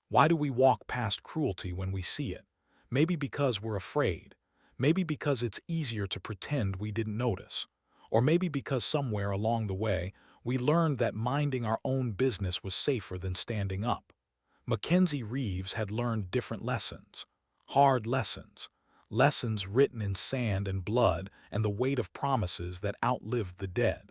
Why do we walk past cruelty when we see it? Maybe because we're afraid. Maybe because it's easier to pretend we didn't notice. Or maybe because somewhere along the way, we learned that minding our own business was safer than standing up. Mackenzie Reeves had learned different lessons. Hard lessons. Lessons written in sand and blood and the weight of promises that outlived the dead.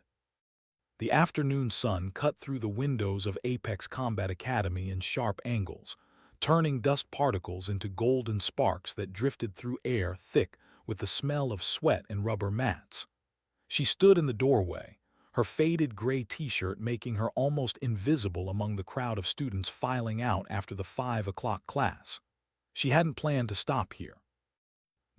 The afternoon sun cut through the windows of Apex Combat Academy in sharp angles, turning dust particles into golden sparks that drifted through air thick with the smell of sweat and rubber mats. She stood in the doorway, her faded gray t-shirt making her almost invisible among the crowd of students filing out after the 5 o'clock class. She hadn't planned to stop here.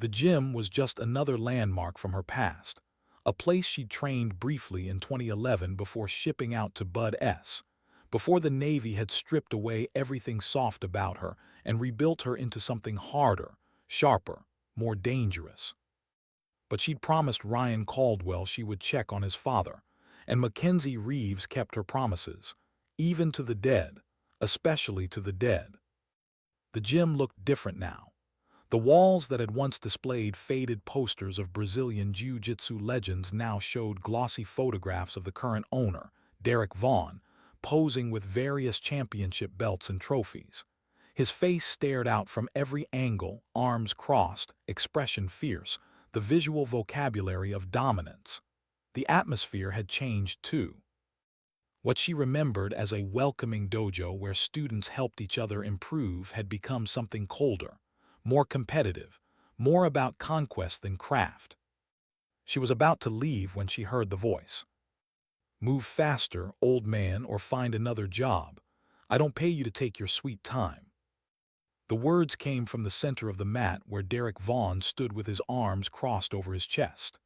The gym was just another landmark from her past, a place she'd trained briefly in 2011 before shipping out to Bud S, before the Navy had stripped away everything soft about her and rebuilt her into something harder, sharper, more dangerous. But she'd promised Ryan Caldwell she would check on his father, and Mackenzie Reeves kept her promises, even to the dead, especially to the dead. The gym looked different now. The walls that had once displayed faded posters of Brazilian Jiu-Jitsu legends now showed glossy photographs of the current owner, Derek Vaughn, posing with various championship belts and trophies. His face stared out from every angle, arms crossed, expression fierce, the visual vocabulary of dominance. The atmosphere had changed too. What she remembered as a welcoming dojo where students helped each other improve had become something colder, more competitive, more about conquest than craft. She was about to leave when she heard the voice. "Move faster, old man, or find another job. I don't pay you to take your sweet time." The words came from the center of the mat where Derek Vaughn stood with his arms crossed over his chest.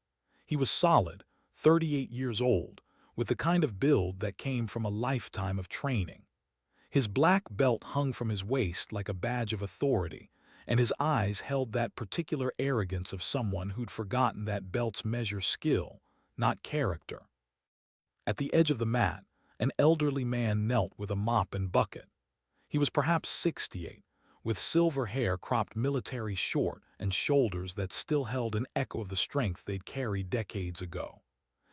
He was solid, 38 years old, with the kind of build that came from a lifetime of training. His black belt hung from his waist like a badge of authority, and his eyes held that particular arrogance of someone who'd forgotten that belts measure skill, not character. At the edge of the mat, an elderly man knelt with a mop and bucket. He was perhaps 68, with silver hair cropped military short and shoulders that still held an echo of the strength they'd carried decades ago.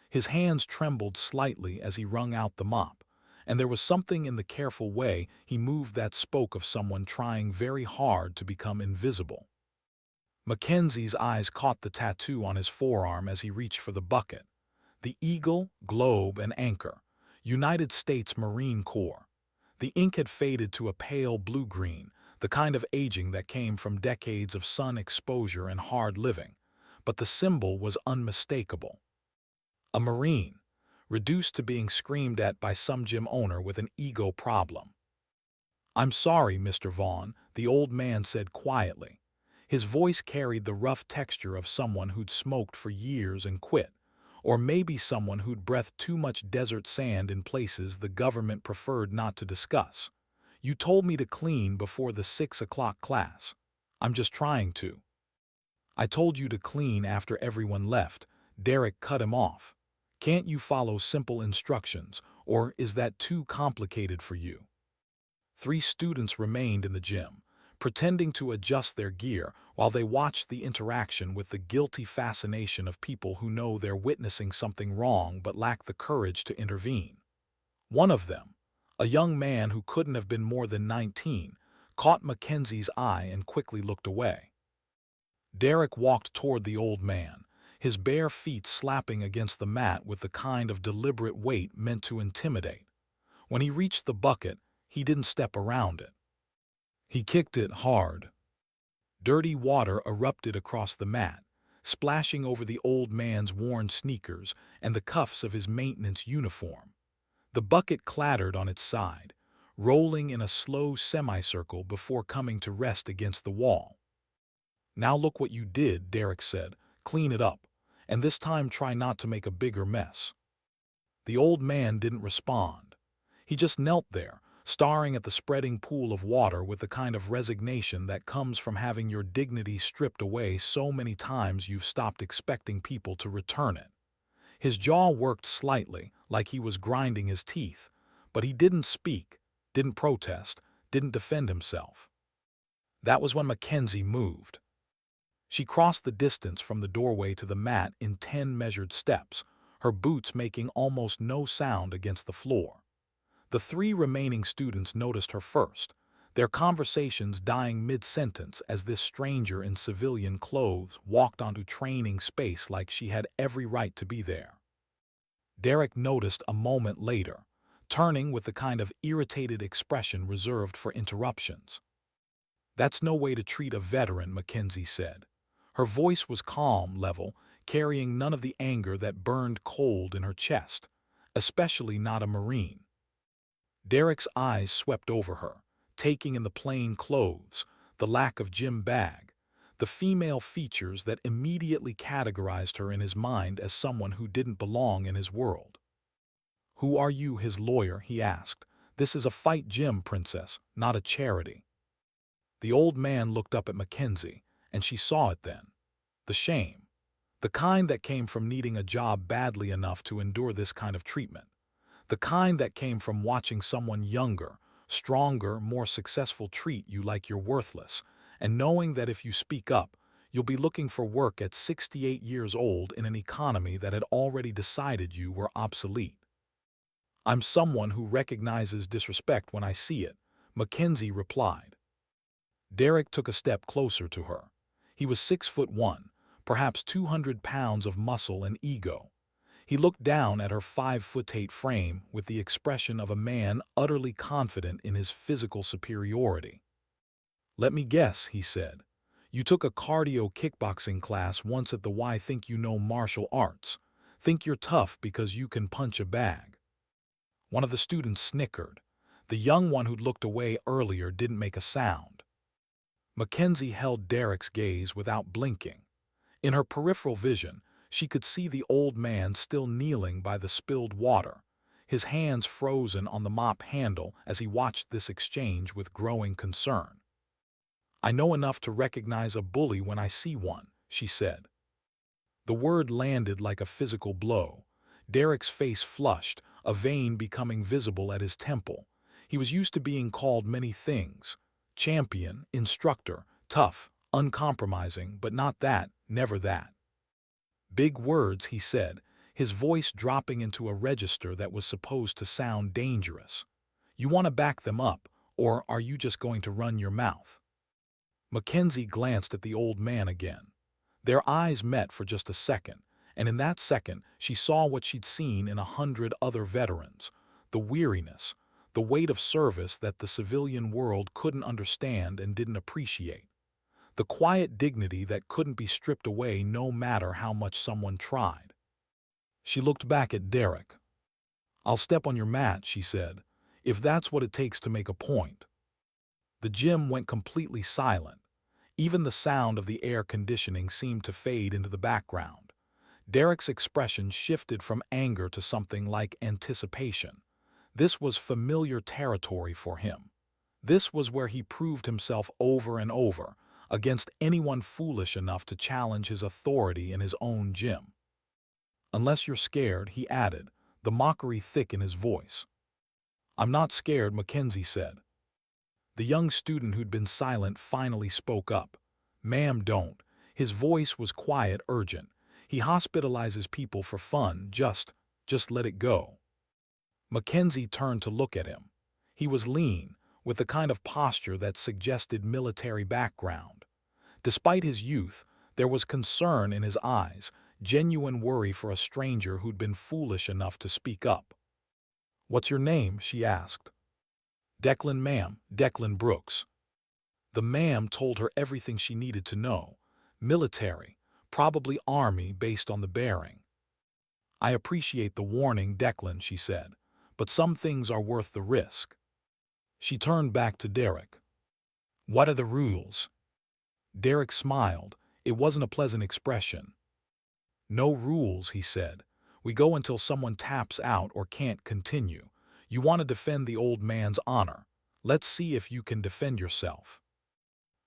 His hands trembled slightly as he wrung out the mop, and there was something in the careful way he moved that spoke of someone trying very hard to become invisible. Mackenzie's eyes caught the tattoo on his forearm as he reached for the bucket. The eagle, globe, and anchor, United States Marine Corps. The ink had faded to a pale blue-green, the kind of aging that came from decades of sun exposure and hard living, but the symbol was unmistakable. A Marine, reduced to being screamed at by some gym owner with an ego problem. "I'm sorry, Mr. Vaughn," the old man said quietly. His voice carried the rough texture of someone who'd smoked for years and quit, or maybe someone who'd breathed too much desert sand in places the government preferred not to discuss. "You told me to clean before the 6 o'clock class. I'm just trying to." "I told you to clean after everyone left," Derek cut him off. "Can't you follow simple instructions, or is that too complicated for you?" 3 students remained in the gym, pretending to adjust their gear while they watched the interaction with the guilty fascination of people who know they're witnessing something wrong but lack the courage to intervene. One of them, a young man who couldn't have been more than 19, caught Mackenzie's eye and quickly looked away. Derek walked toward the old man, his bare feet slapping against the mat with the kind of deliberate weight meant to intimidate. When he reached the bucket, he didn't step around it. He kicked it hard. Dirty water erupted across the mat, splashing over the old man's worn sneakers and the cuffs of his maintenance uniform. The bucket clattered on its side, rolling in a slow semicircle before coming to rest against the wall. "Now look what you did," Derek said. "Clean it up, and this time try not to make a bigger mess." The old man didn't respond. He just knelt there, staring at the spreading pool of water with the kind of resignation that comes from having your dignity stripped away so many times you've stopped expecting people to return it. His jaw worked slightly, like he was grinding his teeth, but he didn't speak, didn't protest, didn't defend himself. That was when Mackenzie moved. She crossed the distance from the doorway to the mat in 10 measured steps, her boots making almost no sound against the floor. The 3 remaining students noticed her first, their conversations dying mid-sentence as this stranger in civilian clothes walked onto training space like she had every right to be there. Derek noticed a moment later, turning with the kind of irritated expression reserved for interruptions. "That's no way to treat a veteran," Mackenzie said. Her voice was calm, level, carrying none of the anger that burned cold in her chest, especially not a Marine. Derek's eyes swept over her, taking in the plain clothes, the lack of gym bag, the female features that immediately categorized her in his mind as someone who didn't belong in his world. "Who are you, his lawyer?" he asked. "This is a fight gym, princess, not a charity." The old man looked up at Mackenzie, and she saw it then. The shame. The kind that came from needing a job badly enough to endure this kind of treatment. The kind that came from watching someone younger, stronger, more successful treat you like you're worthless, and knowing that if you speak up, you'll be looking for work at 68 years old in an economy that had already decided you were obsolete. "I'm someone who recognizes disrespect when I see it," Mackenzie replied. Derek took a step closer to her. He was 6'1", perhaps 200 pounds of muscle and ego. He looked down at her 5'8" frame with the expression of a man utterly confident in his physical superiority. "Let me guess," he said. "You took a cardio kickboxing class once at the Y. Think you know martial arts. Think you're tough because you can punch a bag." One of the students snickered. The young one who'd looked away earlier didn't make a sound. Mackenzie held Derek's gaze without blinking. In her peripheral vision, she could see the old man still kneeling by the spilled water, his hands frozen on the mop handle as he watched this exchange with growing concern. "I know enough to recognize a bully when I see one," she said. The word landed like a physical blow. Derek's face flushed, a vein becoming visible at his temple. He was used to being called many things: champion, instructor, tough, uncompromising, but not that, never that. "Big words," he said, his voice dropping into a register that was supposed to sound dangerous. "You want to back them up, or are you just going to run your mouth?" Mackenzie glanced at the old man again. Their eyes met for just a second, and in that second she saw what she'd seen in 100 other veterans: the weariness, the weight of service that the civilian world couldn't understand and didn't appreciate. The quiet dignity that couldn't be stripped away no matter how much someone tried. She looked back at Derek. "I'll step on your mat," she said, "if that's what it takes to make a point." The gym went completely silent. Even the sound of the air conditioning seemed to fade into the background. Derek's expression shifted from anger to something like anticipation. This was familiar territory for him. This was where he proved himself over and over, against anyone foolish enough to challenge his authority in his own gym. "Unless you're scared," he added, the mockery thick in his voice. "I'm not scared," Mackenzie said. The young student who'd been silent finally spoke up. "Ma'am, don't." His voice was quiet, urgent. "He hospitalizes people for fun, just let it go." Mackenzie turned to look at him. He was lean, with the kind of posture that suggested military background. Despite his youth, there was concern in his eyes, genuine worry for a stranger who'd been foolish enough to speak up. "What's your name?" she asked. "Declan, ma'am, Declan Brooks." The ma'am told her everything she needed to know. Military, probably Army based on the bearing. "I appreciate the warning, Declan," she said, "but some things are worth the risk." She turned back to Derek. "What are the rules?" Derek smiled. It wasn't a pleasant expression. "No rules," he said. "We go until someone taps out or can't continue. You want to defend the old man's honor. Let's see if you can defend yourself."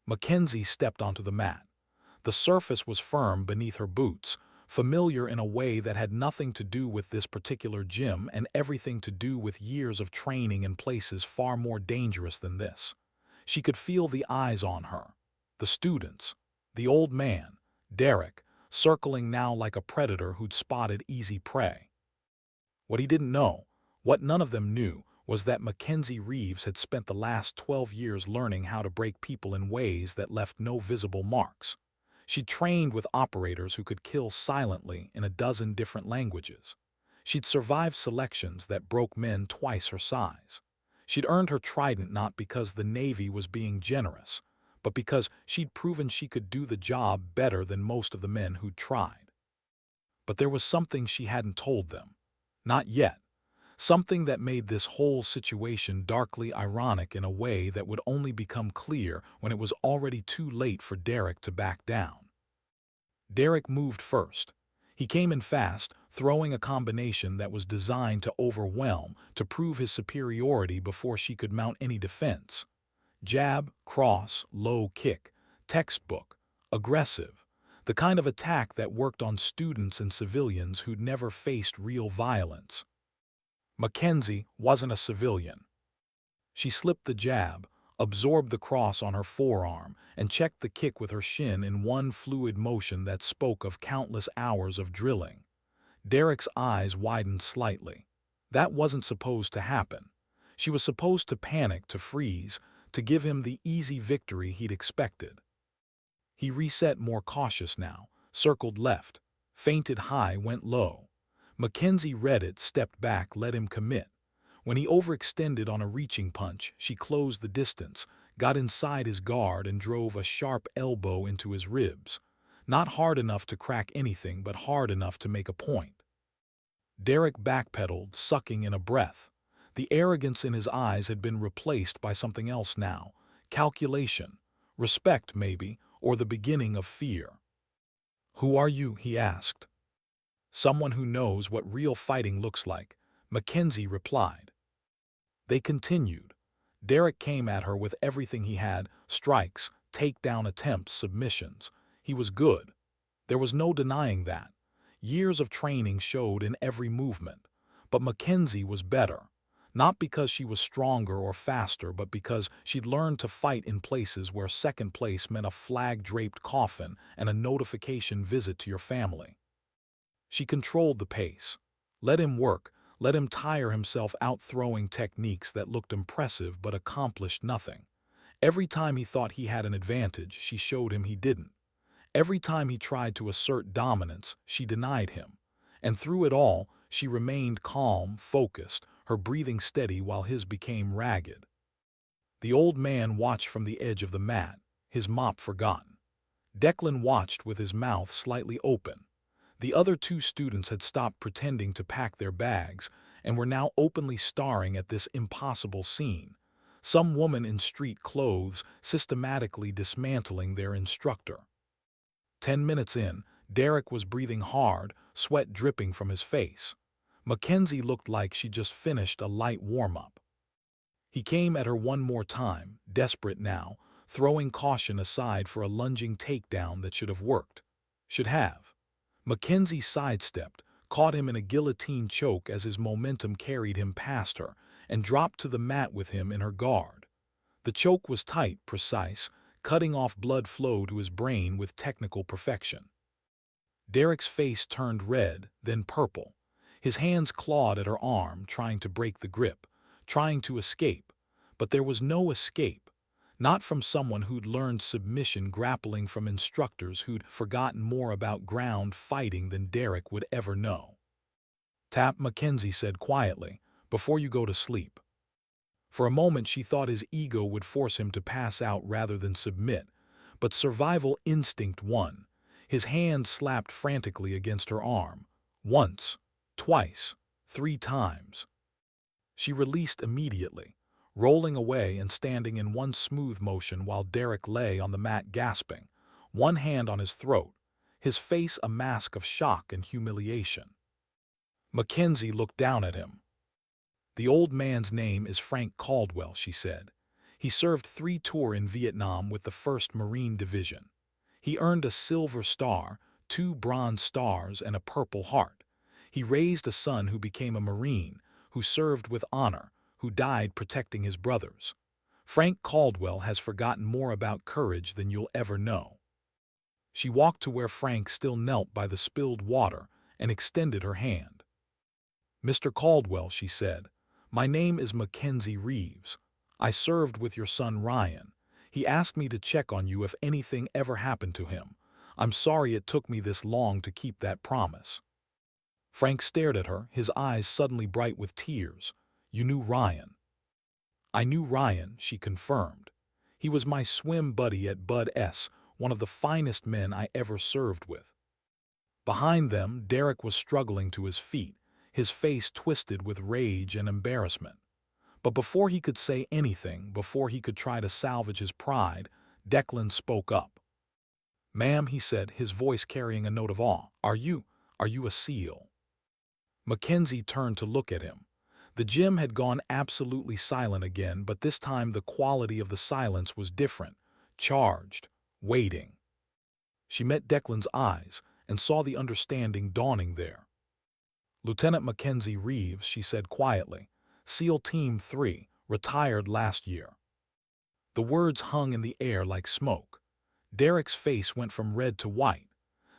Mackenzie stepped onto the mat. The surface was firm beneath her boots, familiar in a way that had nothing to do with this particular gym and everything to do with years of training in places far more dangerous than this. She could feel the eyes on her, the students, the old man, Derek, circling now like a predator who'd spotted easy prey. What he didn't know, what none of them knew, was that Mackenzie Reeves had spent the last 12 years learning how to break people in ways that left no visible marks. She'd trained with operators who could kill silently in a dozen different languages. She'd survived selections that broke men twice her size. She'd earned her trident not because the Navy was being generous, but because she'd proven she could do the job better than most of the men who'd tried. But there was something she hadn't told them. Not yet. Something that made this whole situation darkly ironic in a way that would only become clear when it was already too late for Derek to back down. Derek moved first. He came in fast, throwing a combination that was designed to overwhelm, to prove his superiority before she could mount any defense. Jab, cross, low kick, textbook, aggressive, the kind of attack that worked on students and civilians who'd never faced real violence. Mackenzie wasn't a civilian. She slipped the jab, absorbed the cross on her forearm, and checked the kick with her shin in one fluid motion that spoke of countless hours of drilling. Derek's eyes widened slightly. That wasn't supposed to happen. She was supposed to panic, to freeze, to give him the easy victory he'd expected. He reset more cautious now, circled left, feinted high, went low. Mackenzie read it, stepped back, let him commit. When he overextended on a reaching punch, she closed the distance, got inside his guard and drove a sharp elbow into his ribs. Not hard enough to crack anything, but hard enough to make a point. Derek backpedaled, sucking in a breath. The arrogance in his eyes had been replaced by something else now. Calculation. Respect, maybe, or the beginning of fear. "Who are you?" he asked. "Someone who knows what real fighting looks like," Mackenzie replied. They continued. Derek came at her with everything he had: strikes, takedown attempts, submissions. He was good. There was no denying that. Years of training showed in every movement. But Mackenzie was better. Not because she was stronger or faster, but because she'd learned to fight in places where second place meant a flag-draped coffin and a notification visit to your family. She controlled the pace. Let him work, let him tire himself out throwing techniques that looked impressive but accomplished nothing. Every time he thought he had an advantage, she showed him he didn't. Every time he tried to assert dominance, she denied him. And through it all, she remained calm, focused, her breathing steady while his became ragged. The old man watched from the edge of the mat, his mop forgotten. Declan watched with his mouth slightly open. The other two students had stopped pretending to pack their bags and were now openly staring at this impossible scene. Some woman in street clothes systematically dismantling their instructor. 10 minutes in, Derek was breathing hard, sweat dripping from his face. Mackenzie looked like she'd just finished a light warm-up. He came at her one more time, desperate now, throwing caution aside for a lunging takedown that should have worked. Should have. Mackenzie sidestepped, caught him in a guillotine choke as his momentum carried him past her, and dropped to the mat with him in her guard. The choke was tight, precise, cutting off blood flow to his brain with technical perfection. Derek's face turned red, then purple. His hands clawed at her arm, trying to break the grip, trying to escape. But there was no escape. Not from someone who'd learned submission, grappling from instructors who'd forgotten more about ground fighting than Derek would ever know. "Tap," Mackenzie said quietly, "before you go to sleep." For a moment she thought his ego would force him to pass out rather than submit, but survival instinct won. His hand slapped frantically against her arm. Once, twice, 3 times. She released immediately, rolling away and standing in one smooth motion while Derek lay on the mat gasping, one hand on his throat, his face a mask of shock and humiliation. Mackenzie looked down at him. "The old man's name is Frank Caldwell," she said. "He served 3 tours in Vietnam with the 1st Marine Division. He earned a Silver Star, 2 bronze stars and a Purple Heart. He raised a son who became a Marine, who served with honor, who died protecting his brothers. Frank Caldwell has forgotten more about courage than you'll ever know. She walked to where Frank still knelt by the spilled water and extended her hand. "Mr. Caldwell," she said, "my name is Mackenzie Reeves. I served with your son Ryan. He asked me to check on you if anything ever happened to him. I'm sorry it took me this long to keep that promise." Frank stared at her, his eyes suddenly bright with tears. "You knew Ryan?" "I knew Ryan," she confirmed. "He was my swim buddy at Bud S., one of the finest men I ever served with." Behind them, Derek was struggling to his feet, his face twisted with rage and embarrassment. But before he could say anything, before he could try to salvage his pride, Declan spoke up. "Ma'am," he said, his voice carrying a note of awe, are you a SEAL?" Mackenzie turned to look at him. The gym had gone absolutely silent again, but this time the quality of the silence was different, charged, waiting. She met Declan's eyes and saw the understanding dawning there. "Lieutenant Mackenzie Reeves," she said quietly, "SEAL Team 3, retired last year." The words hung in the air like smoke. Derek's face went from red to white.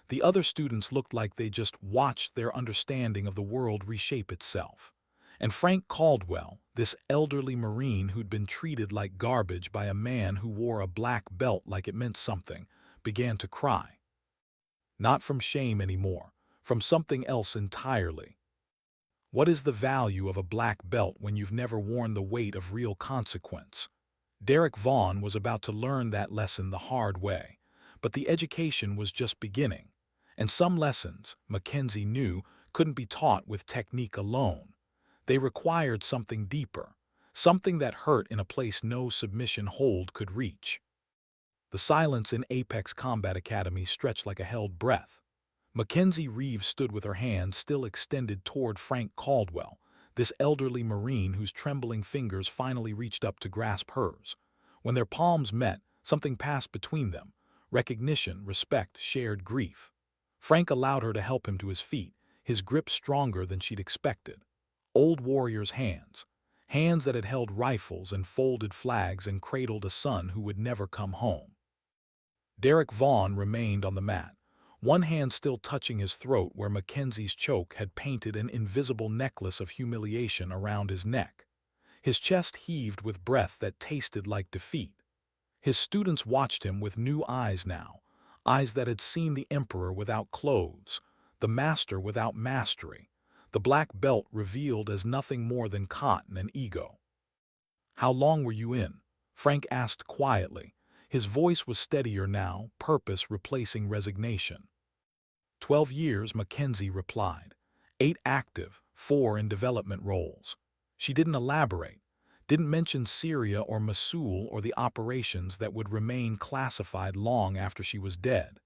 The other students looked like they just watched their understanding of the world reshape itself. And Frank Caldwell, this elderly Marine who'd been treated like garbage by a man who wore a black belt like it meant something, began to cry. Not from shame anymore, from something else entirely. What is the value of a black belt when you've never worn the weight of real consequence? Derek Vaughn was about to learn that lesson the hard way, but the education was just beginning. And some lessons, Mackenzie knew, couldn't be taught with technique alone. They required something deeper, something that hurt in a place no submission hold could reach. The silence in Apex Combat Academy stretched like a held breath. Mackenzie Reeves stood with her hand still extended toward Frank Caldwell, this elderly Marine whose trembling fingers finally reached up to grasp hers. When their palms met, something passed between them: recognition, respect, shared grief. Frank allowed her to help him to his feet, his grip stronger than she'd expected. Old warrior's hands, hands that had held rifles and folded flags and cradled a son who would never come home. Derek Vaughn remained on the mat, one hand still touching his throat where Mackenzie's choke had painted an invisible necklace of humiliation around his neck. His chest heaved with breath that tasted like defeat. His students watched him with new eyes now, eyes that had seen the emperor without clothes, the master without mastery, the black belt revealed as nothing more than cotton and ego. "How long were you in?" Frank asked quietly. His voice was steadier now, purpose replacing resignation. 12 years, Mackenzie replied. 8 active, 4 in development roles. She didn't elaborate, didn't mention Syria or Mosul or the operations that would remain classified long after she was dead.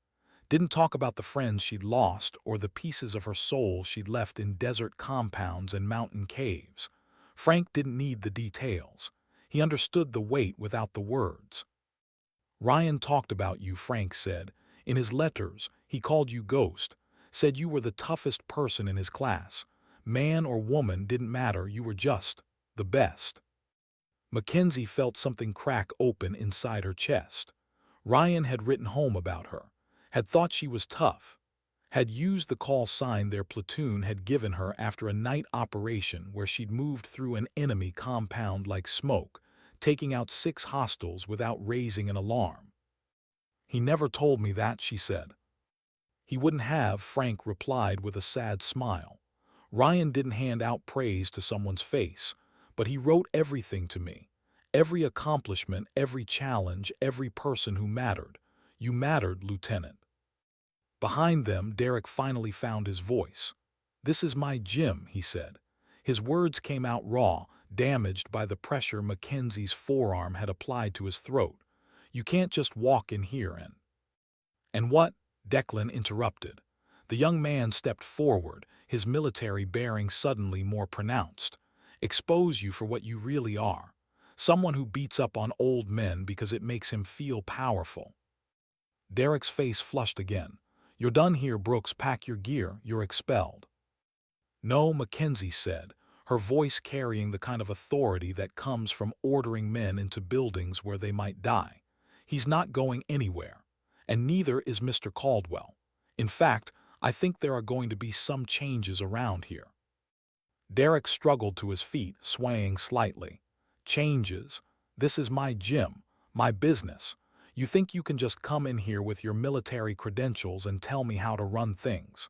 Didn't talk about the friends she'd lost or the pieces of her soul she'd left in desert compounds and mountain caves. Frank didn't need the details. He understood the weight without the words. "Ryan talked about you," Frank said. "In his letters, he called you Ghost, said you were the toughest person in his class. Man or woman didn't matter, you were just the best." Mackenzie felt something crack open inside her chest. Ryan had written home about her, had thought she was tough, had used the call sign their platoon had given her after a night operation where she'd moved through an enemy compound like smoke, taking out 6 hostiles without raising an alarm. "He never told me that," she said. "He wouldn't have," Frank replied with a sad smile. "Ryan didn't hand out praise to someone's face, but he wrote everything to me. Every accomplishment, every challenge, every person who mattered. You mattered, Lieutenant." Behind them, Derek finally found his voice. "This is my gym," he said. His words came out raw, damaged by the pressure Mackenzie's forearm had applied to his throat. "You can't just walk in here and what?" Declan interrupted. The young man stepped forward, his military bearing suddenly more pronounced. "Expose you for what you really are. Someone who beats up on old men because it makes him feel powerful." Derek's face flushed again. "You're done here, Brooks. Pack your gear. You're expelled." "No," Mackenzie said, her voice carrying the kind of authority that comes from ordering men into buildings where they might die. "He's not going anywhere. And neither is Mr. Caldwell. In fact, I think there are going to be some changes around here." Derek struggled to his feet, swaying slightly. "Changes? This is my gym, my business. You think you can just come in here with your military credentials and tell me how to run things?"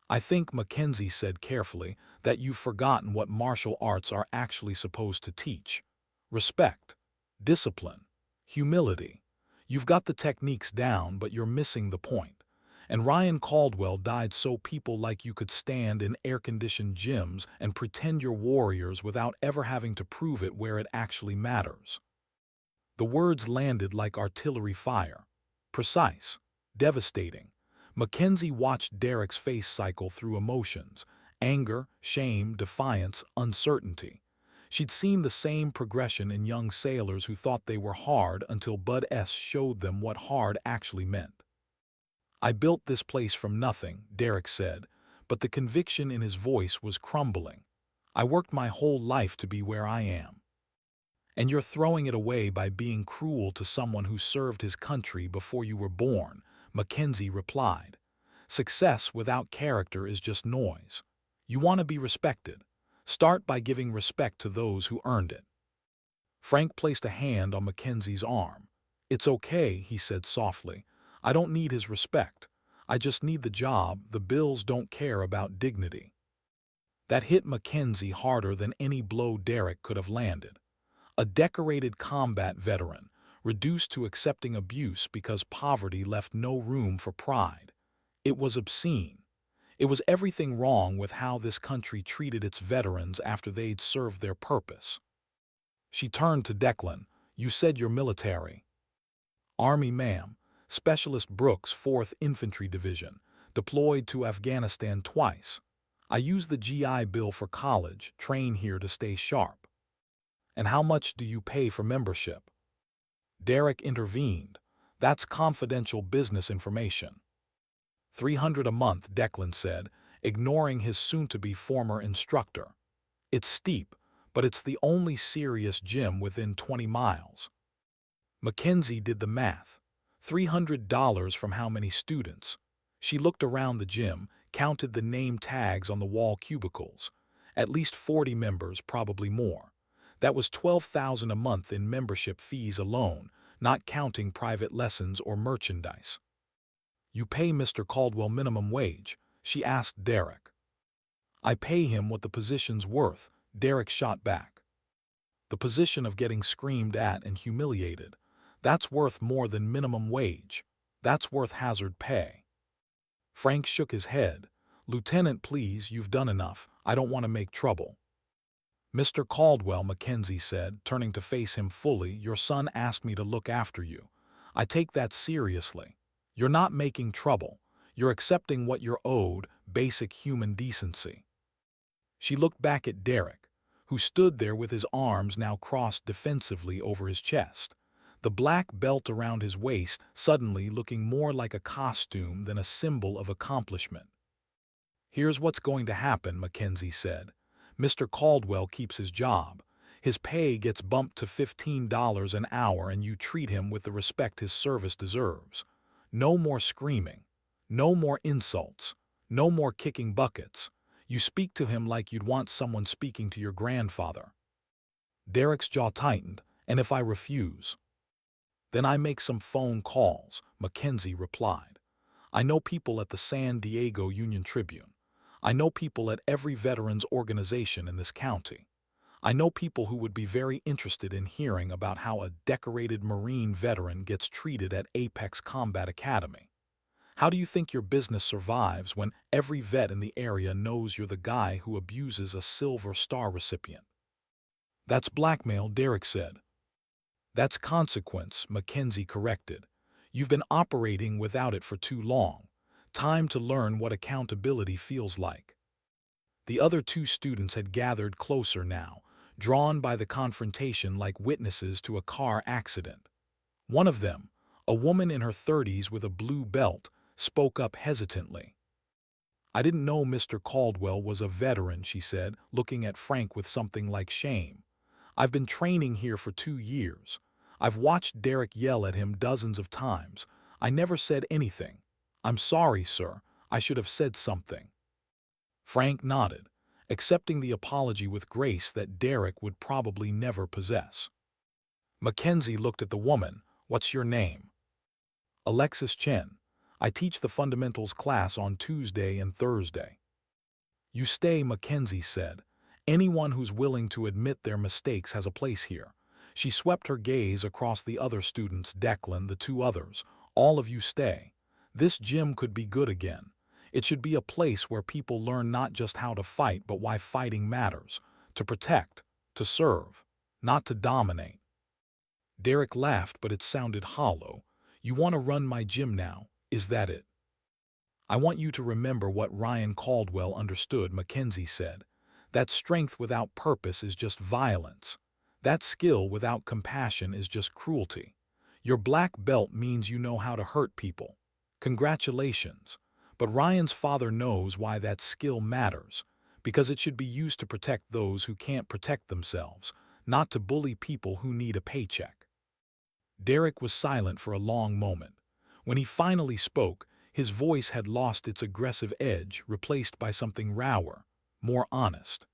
"I think," Mackenzie said carefully, "that you've forgotten what martial arts are actually supposed to teach. Respect, discipline, humility. You've got the techniques down, but you're missing the point. And Ryan Caldwell died so people like you could stand in air-conditioned gyms and pretend you're warriors without ever having to prove it where it actually matters." The words landed like artillery fire. Precise, devastating. Mackenzie watched Derek's face cycle through emotions: anger, shame, defiance, uncertainty. She'd seen the same progression in young sailors who thought they were hard until Bud S. showed them what hard actually meant. "I built this place from nothing," Derek said, but the conviction in his voice was crumbling. "I worked my whole life to be where I am." "And you're throwing it away by being cruel to someone who served his country before you were born," Mackenzie replied. "Success without character is just noise. You want to be respected. Start by giving respect to those who earned it." Frank placed a hand on Mackenzie's arm. "It's okay," he said softly. "I don't need his respect. I just need the job. The bills don't care about dignity." That hit Mackenzie harder than any blow Derek could have landed. A decorated combat veteran, reduced to accepting abuse because poverty left no room for pride. It was obscene. It was everything wrong with how this country treated its veterans after they'd served their purpose. She turned to Declan. "You said you're military." "Army, ma'am. Specialist Brooks, 4th Infantry Division, deployed to Afghanistan twice. I use the GI Bill for college, train here to stay sharp." "And how much do you pay for membership?" Derek intervened. "That's confidential business information." "300 a month," Declan said, ignoring his soon-to-be former instructor. "It's steep, but it's the only serious gym within 20 miles. Mackenzie did the math. $300 from how many students? She looked around the gym, counted the name tags on the wall cubicles. At least 40 members, probably more. That was $12,000 a month in membership fees alone, not counting private lessons or merchandise. "You pay Mr. Caldwell minimum wage?" she asked Derek. "I pay him what the position's worth," Derek shot back. "The position of getting screamed at and humiliated. That's worth more than minimum wage. That's worth hazard pay." Frank shook his head. "Lieutenant, please, you've done enough. I don't want to make trouble." "Mr. Caldwell," Mackenzie said, turning to face him fully, "your son asked me to look after you. I take that seriously. You're not making trouble. You're accepting what you're owed, basic human decency." She looked back at Derek, who stood there with his arms now crossed defensively over his chest, the black belt around his waist suddenly looking more like a costume than a symbol of accomplishment. "Here's what's going to happen," Mackenzie said. "Mr. Caldwell keeps his job. His pay gets bumped to $15 an hour and you treat him with the respect his service deserves. No more screaming. No more insults. No more kicking buckets. You speak to him like you'd want someone speaking to your grandfather." Derek's jaw tightened. "And if I refuse?" "Then I make some phone calls," Mackenzie replied. "I know people at the San Diego Union Tribune. I know people at every veterans organization in this county. I know people who would be very interested in hearing about how a decorated Marine veteran gets treated at Apex Combat Academy. How do you think your business survives when every vet in the area knows you're the guy who abuses a Silver Star recipient?" "That's blackmail," Derek said. "That's consequence," Mackenzie corrected. "You've been operating without it for too long. Time to learn what accountability feels like." The other two students had gathered closer now, drawn by the confrontation like witnesses to a car accident. One of them, a woman in her 30s with a blue belt, spoke up hesitantly. "I didn't know Mr. Caldwell was a veteran," she said, looking at Frank with something like shame. "I've been training here for 2 years. I've watched Derek yell at him dozens of times. I never said anything. I'm sorry, sir. I should have said something." Frank nodded, accepting the apology with grace that Derek would probably never possess. Mackenzie looked at the woman. "What's your name?" "Alexis Chen. I teach the fundamentals class on Tuesday and Thursday." "You stay," Mackenzie said. "Anyone who's willing to admit their mistakes has a place here." She swept her gaze across the other students, Declan, the two others. "All of you stay. This gym could be good again. It should be a place where people learn not just how to fight but why fighting matters. To protect, to serve, not to dominate." Derek laughed, but it sounded hollow. "You want to run my gym now, is that it?" "I want you to remember what Ryan Caldwell understood," Mackenzie said. "That strength without purpose is just violence. That skill without compassion is just cruelty. Your black belt means you know how to hurt people. Congratulations. But Ryan's father knows why that skill matters, because it should be used to protect those who can't protect themselves, not to bully people who need a paycheck." Derek was silent for a long moment. When he finally spoke, his voice had lost its aggressive edge, replaced by something rawer, more honest.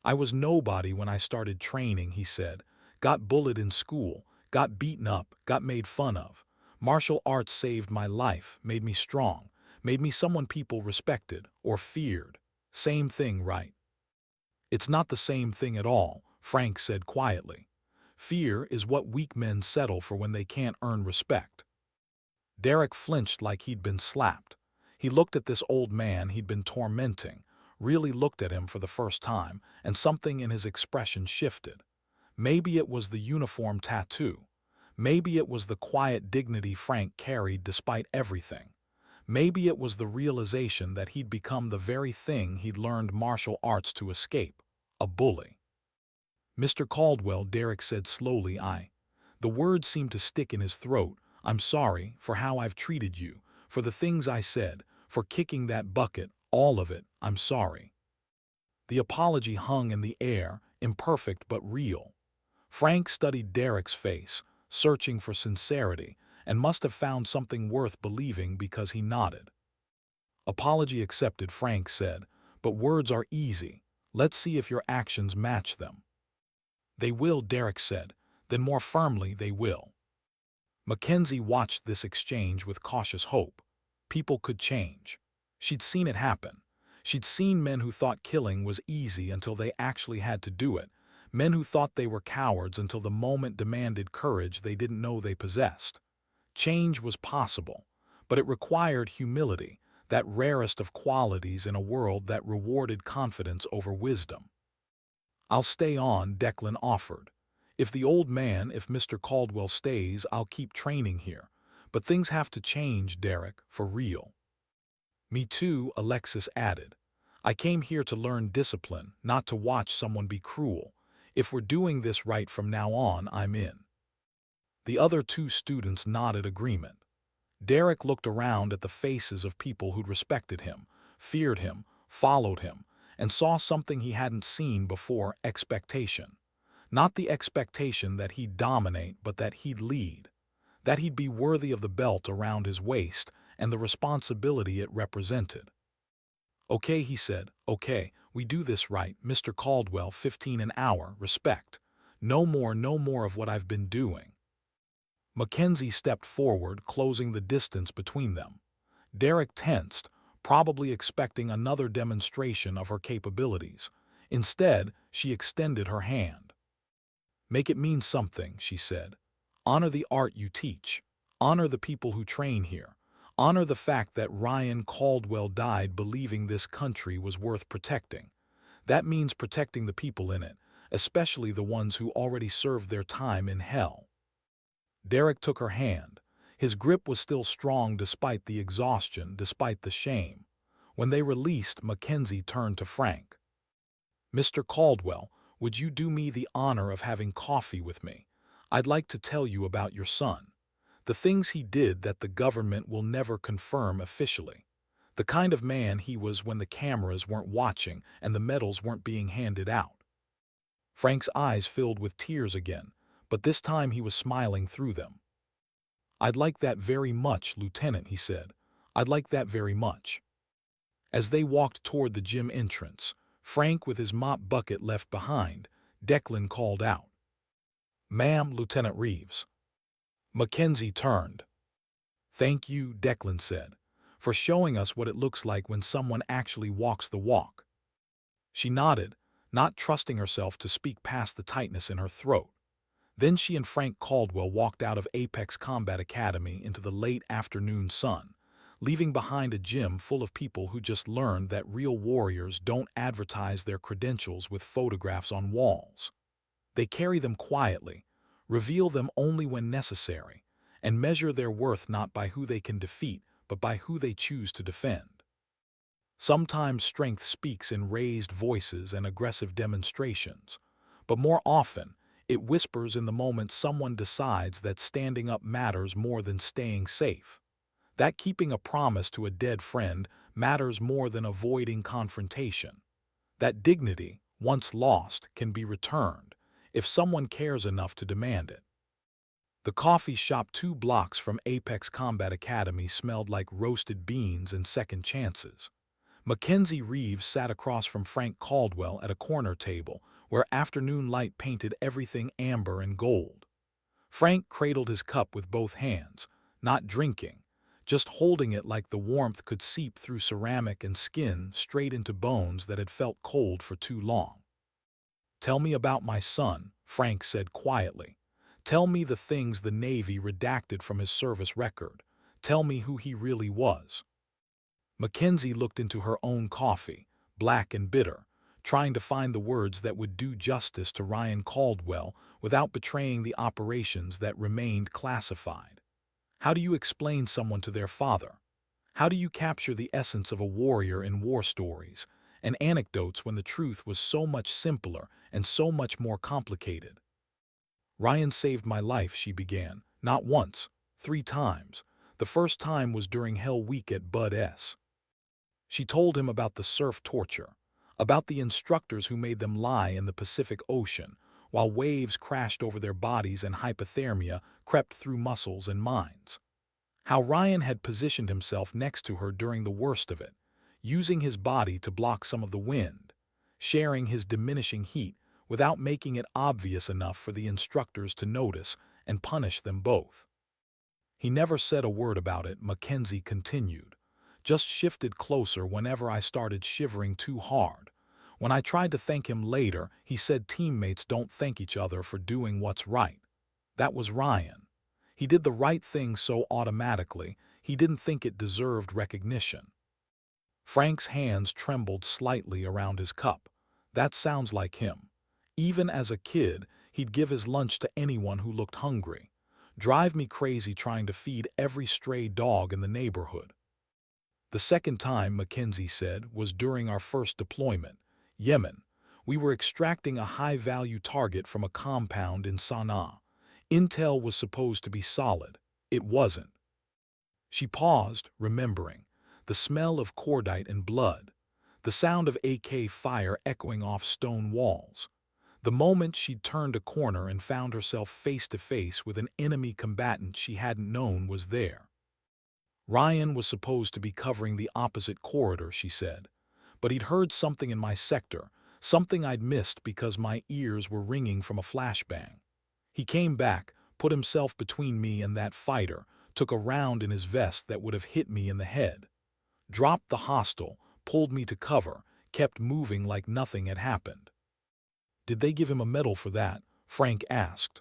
"I was nobody when I started training," he said. "Got bullied in school, got beaten up, got made fun of. Martial arts saved my life, made me strong, made me someone people respected or feared. Same thing, right?" "It's not the same thing at all," Frank said quietly. "Fear is what weak men settle for when they can't earn respect." Derek flinched like he'd been slapped. He looked at this old man he'd been tormenting, really looked at him for the first time, and something in his expression shifted. Maybe it was the uniform tattoo. Maybe it was the quiet dignity Frank carried despite everything. Maybe it was the realization that he'd become the very thing he'd learned martial arts to escape, a bully. "Mr. Caldwell," Derek said slowly, the words seemed to stick in his throat. "I'm sorry for how I've treated you, for the things I said, for kicking that bucket, all of it, I'm sorry." The apology hung in the air, imperfect but real. Frank studied Derek's face, searching for sincerity, and must have found something worth believing because he nodded. "Apology accepted," Frank said, "but words are easy. Let's see if your actions match them." "They will," Derek said. Then more firmly, "they will." Mackenzie watched this exchange with cautious hope. People could change. She'd seen it happen. She'd seen men who thought killing was easy until they actually had to do it, men who thought they were cowards until the moment demanded courage they didn't know they possessed. Change was possible, but it required humility, that rarest of qualities in a world that rewarded confidence over wisdom. "I'll stay on," Declan offered. If Mr. Caldwell stays, I'll keep training here. But things have to change, Derek, for real." "Me too," Alexis added. "I came here to learn discipline, not to watch someone be cruel. If we're doing this right from now on, I'm in." The other two students nodded agreement. Derek looked around at the faces of people who'd respected him, feared him, followed him, and saw something he hadn't seen before: expectation. Not the expectation that he'd dominate, but that he'd lead. That he'd be worthy of the belt around his waist and the responsibility it represented. "Okay," he said, "okay, we do this right, Mr. Caldwell, 15 an hour, respect. No more of what I've been doing." Mackenzie stepped forward, closing the distance between them. Derek tensed, probably expecting another demonstration of her capabilities. Instead, she extended her hand. "Make it mean something," she said. "Honor the art you teach. Honor the people who train here. Honor the fact that Ryan Caldwell died believing this country was worth protecting. That means protecting the people in it, especially the ones who already served their time in hell." Derek took her hand. His grip was still strong despite the exhaustion, despite the shame. When they released, Mackenzie turned to Frank. "Mr. Caldwell, would you do me the honor of having coffee with me? I'd like to tell you about your son." The things he did that the government will never confirm officially. The kind of man he was when the cameras weren't watching and the medals weren't being handed out. Frank's eyes filled with tears again, but this time he was smiling through them. "I'd like that very much, Lieutenant," he said. "I'd like that very much." As they walked toward the gym entrance, Frank with his mop bucket left behind, Declan called out, "Ma'am, Lieutenant Reeves." Mackenzie turned. "Thank you," Declan said, "for showing us what it looks like when someone actually walks the walk." She nodded, not trusting herself to speak past the tightness in her throat. Then she and Frank Caldwell walked out of Apex Combat Academy into the late afternoon sun, leaving behind a gym full of people who just learned that real warriors don't advertise their credentials with photographs on walls. They carry them quietly, reveal them only when necessary, and measure their worth not by who they can defeat, but by who they choose to defend. Sometimes strength speaks in raised voices and aggressive demonstrations, but more often, it whispers in the moment someone decides that standing up matters more than staying safe, that keeping a promise to a dead friend matters more than avoiding confrontation, that dignity, once lost, can be returned if someone cares enough to demand it. The coffee shop 2 blocks from Apex Combat Academy smelled like roasted beans and second chances. Mackenzie Reeves sat across from Frank Caldwell at a corner table where afternoon light painted everything amber and gold. Frank cradled his cup with both hands, not drinking, just holding it like the warmth could seep through ceramic and skin straight into bones that had felt cold for too long. "Tell me about my son," Frank said quietly. "Tell me the things the Navy redacted from his service record. Tell me who he really was." Mackenzie looked into her own coffee, black and bitter, trying to find the words that would do justice to Ryan Caldwell without betraying the operations that remained classified. How do you explain someone to their father? How do you capture the essence of a warrior in war stories and anecdotes when the truth was so much simpler and so much more complicated? "Ryan saved my life," she began, "not once, 3 times. The first time was during Hell Week at Bud S." She told him about the surf torture, about the instructors who made them lie in the Pacific Ocean while waves crashed over their bodies and hypothermia crept through muscles and minds. How Ryan had positioned himself next to her during the worst of it, using his body to block some of the wind, sharing his diminishing heat without making it obvious enough for the instructors to notice and punish them both. "He never said a word about it," Mackenzie continued. "Just shifted closer whenever I started shivering too hard. When I tried to thank him later, he said teammates don't thank each other for doing what's right. That was Ryan. He did the right thing so automatically, he didn't think it deserved recognition." Frank's hands trembled slightly around his cup. "That sounds like him. Even as a kid, he'd give his lunch to anyone who looked hungry. Drive me crazy trying to feed every stray dog in the neighborhood." "The second time," Mackenzie said, "was during our first deployment, Yemen. We were extracting a high-value target from a compound in Sana'a. Intel was supposed to be solid. It wasn't." She paused, remembering. The smell of cordite and blood. The sound of AK fire echoing off stone walls. The moment she'd turned a corner and found herself face to face with an enemy combatant she hadn't known was there. "Ryan was supposed to be covering the opposite corridor," she said. "But he'd heard something in my sector, something I'd missed because my ears were ringing from a flashbang. He came back, put himself between me and that fighter, took a round in his vest that would have hit me in the head. Dropped the hostile, pulled me to cover, kept moving like nothing had happened." "Did they give him a medal for that?" Frank asked.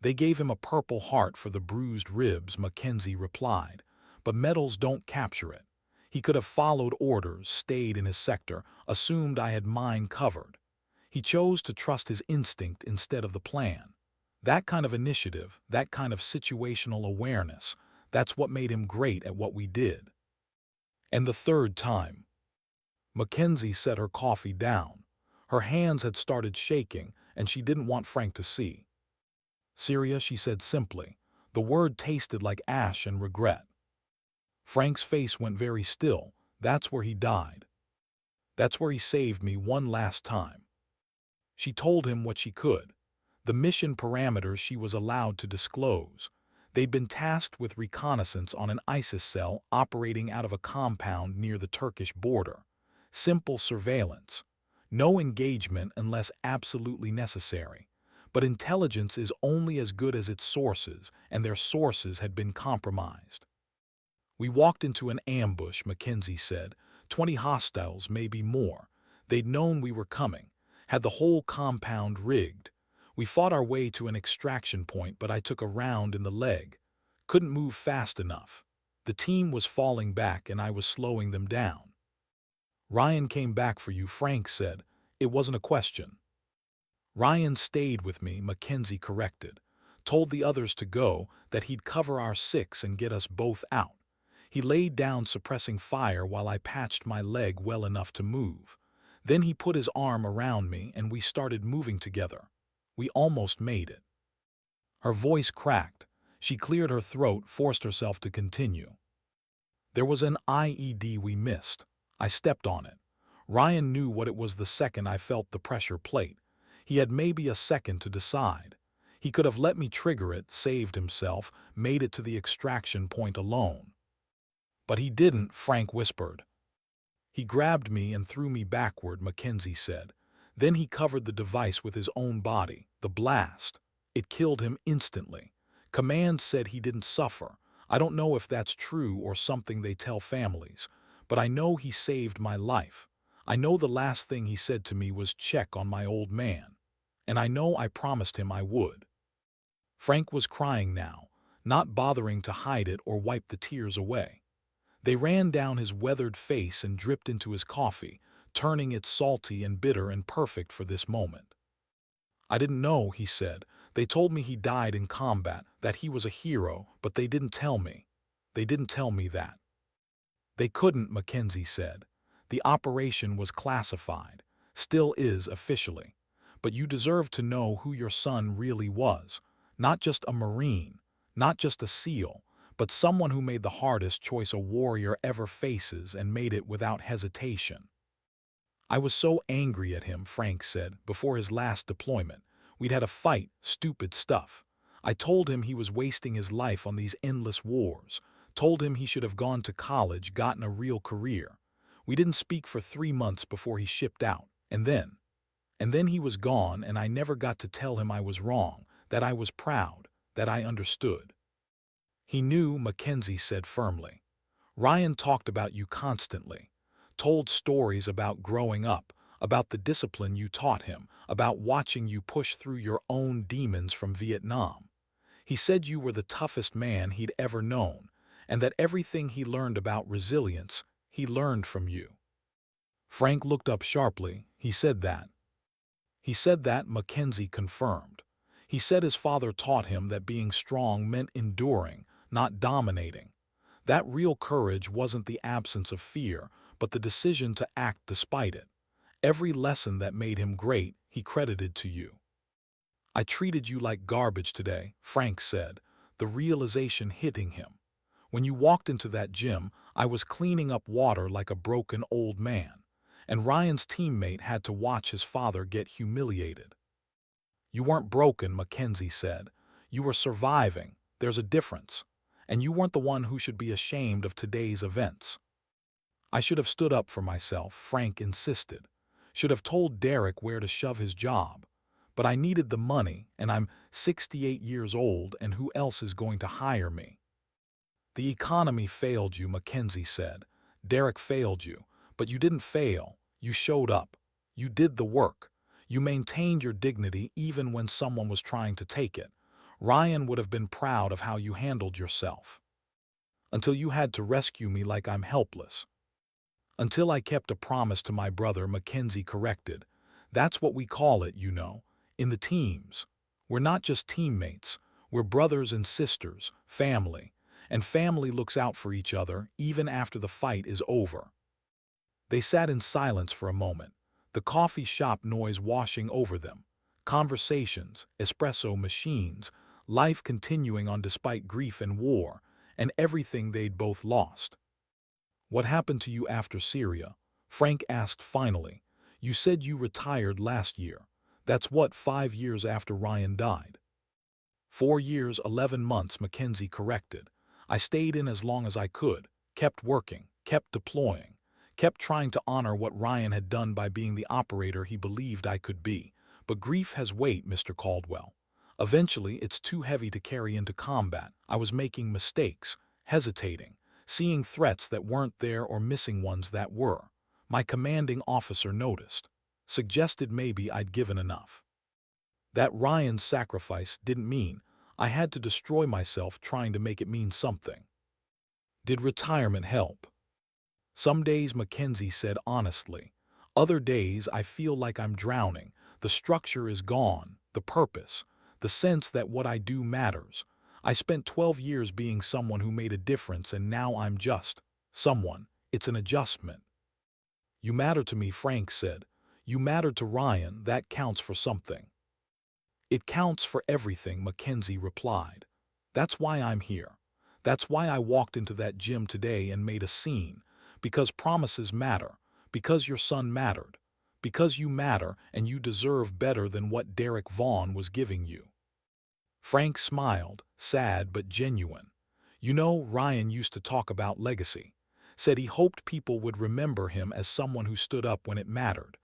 "They gave him a Purple Heart for the bruised ribs," Mackenzie replied. "But medals don't capture it. He could have followed orders, stayed in his sector, assumed I had mine covered. He chose to trust his instinct instead of the plan. That kind of initiative, that kind of situational awareness, that's what made him great at what we did." "And the third time?" Mackenzie set her coffee down. Her hands had started shaking, and she didn't want Frank to see. "Syria," she said simply. The word tasted like ash and regret. Frank's face went very still. That's where he died. That's where he saved me one last time. She told him what she could, the mission parameters she was allowed to disclose. They'd been tasked with reconnaissance on an ISIS cell operating out of a compound near the Turkish border. Simple surveillance. No engagement unless absolutely necessary. But intelligence is only as good as its sources, and their sources had been compromised. We walked into an ambush, Mackenzie said. 20 hostiles, maybe more. They'd known we were coming, had the whole compound rigged. We fought our way to an extraction point, but I took a round in the leg. Couldn't move fast enough. The team was falling back and I was slowing them down. Ryan came back for you, Frank said. It wasn't a question. Ryan stayed with me, Mackenzie corrected. Told the others to go, that he'd cover our six and get us both out. He laid down suppressing fire while I patched my leg well enough to move. Then he put his arm around me and we started moving together. We almost made it. Her voice cracked. She cleared her throat, forced herself to continue. There was an IED we missed. I stepped on it. Ryan knew what it was the second I felt the pressure plate. He had maybe a second to decide. He could have let me trigger it, saved himself, made it to the extraction point alone. But he didn't, Frank whispered. He grabbed me and threw me backward, Mackenzie said. Then he covered the device with his own body, the blast. It killed him instantly. Command said he didn't suffer. I don't know if that's true or something they tell families, but I know he saved my life. I know the last thing he said to me was check on my old man. And I know I promised him I would. Frank was crying now, not bothering to hide it or wipe the tears away. They ran down his weathered face and dripped into his coffee, turning it salty and bitter and perfect for this moment. I didn't know, he said. They told me he died in combat, that he was a hero, but they didn't tell me. They didn't tell me that. They couldn't, Mackenzie said. The operation was classified, still is officially. But you deserve to know who your son really was. Not just a Marine, not just a SEAL, but someone who made the hardest choice a warrior ever faces and made it without hesitation. I was so angry at him, Frank said, before his last deployment. We'd had a fight, stupid stuff. I told him he was wasting his life on these endless wars. Told him he should have gone to college, gotten a real career. We didn't speak for 3 months before he shipped out. And then he was gone and I never got to tell him I was wrong, that I was proud, that I understood. He knew, Mackenzie said firmly. Ryan talked about you constantly. Told stories about growing up, about the discipline you taught him, about watching you push through your own demons from Vietnam. He said you were the toughest man he'd ever known, and that everything he learned about resilience, he learned from you. Frank looked up sharply. He said that. He said that, Mackenzie confirmed. He said his father taught him that being strong meant enduring, not dominating. That real courage wasn't the absence of fear, but the decision to act despite it. Every lesson that made him great, he credited to you. I treated you like garbage today, Frank said, the realization hitting him. When you walked into that gym, I was cleaning up water like a broken old man, and Ryan's teammate had to watch his father get humiliated. You weren't broken, Mackenzie said. You were surviving. There's a difference. And you weren't the one who should be ashamed of today's events. I should have stood up for myself, Frank insisted. Should have told Derek where to shove his job. But I needed the money, and I'm 68 years old, and who else is going to hire me? The economy failed you, Mackenzie said. Derek failed you, but you didn't fail. You showed up. You did the work. You maintained your dignity even when someone was trying to take it. Ryan would have been proud of how you handled yourself. Until you had to rescue me like I'm helpless. Until I kept a promise to my brother, Mackenzie corrected. That's what we call it, you know, in the teams. We're not just teammates. We're brothers and sisters, family. And family looks out for each other even after the fight is over. They sat in silence for a moment, the coffee shop noise washing over them. Conversations, espresso machines, life continuing on despite grief and war, and everything they'd both lost. "What happened to you after Syria?" Frank asked finally. "You said you retired last year. That's what, 5 years after Ryan died?" 4 years, 11 months, Mackenzie corrected. "I stayed in as long as I could, kept working, kept deploying, kept trying to honor what Ryan had done by being the operator he believed I could be. But grief has weight, Mr. Caldwell. Eventually, it's too heavy to carry into combat. I was making mistakes, hesitating, seeing threats that weren't there or missing ones that were. My commanding officer noticed. Suggested maybe I'd given enough. That Ryan's sacrifice didn't mean I had to destroy myself trying to make it mean something." "Did retirement help?" "Some days," Mackenzie said honestly. "Other days I feel like I'm drowning. The structure is gone, the purpose, the sense that what I do matters. I spent 12 years being someone who made a difference, and now I'm just someone. It's an adjustment." "You matter to me," Frank said. "You matter to Ryan. That counts for something." "It counts for everything," Mackenzie replied. "That's why I'm here. That's why I walked into that gym today and made a scene. Because promises matter. Because your son mattered. Because you matter and you deserve better than what Derek Vaughn was giving you." Frank smiled, sad but genuine. "You know, Ryan used to talk about legacy. Said he hoped people would remember him as someone who stood up when it mattered.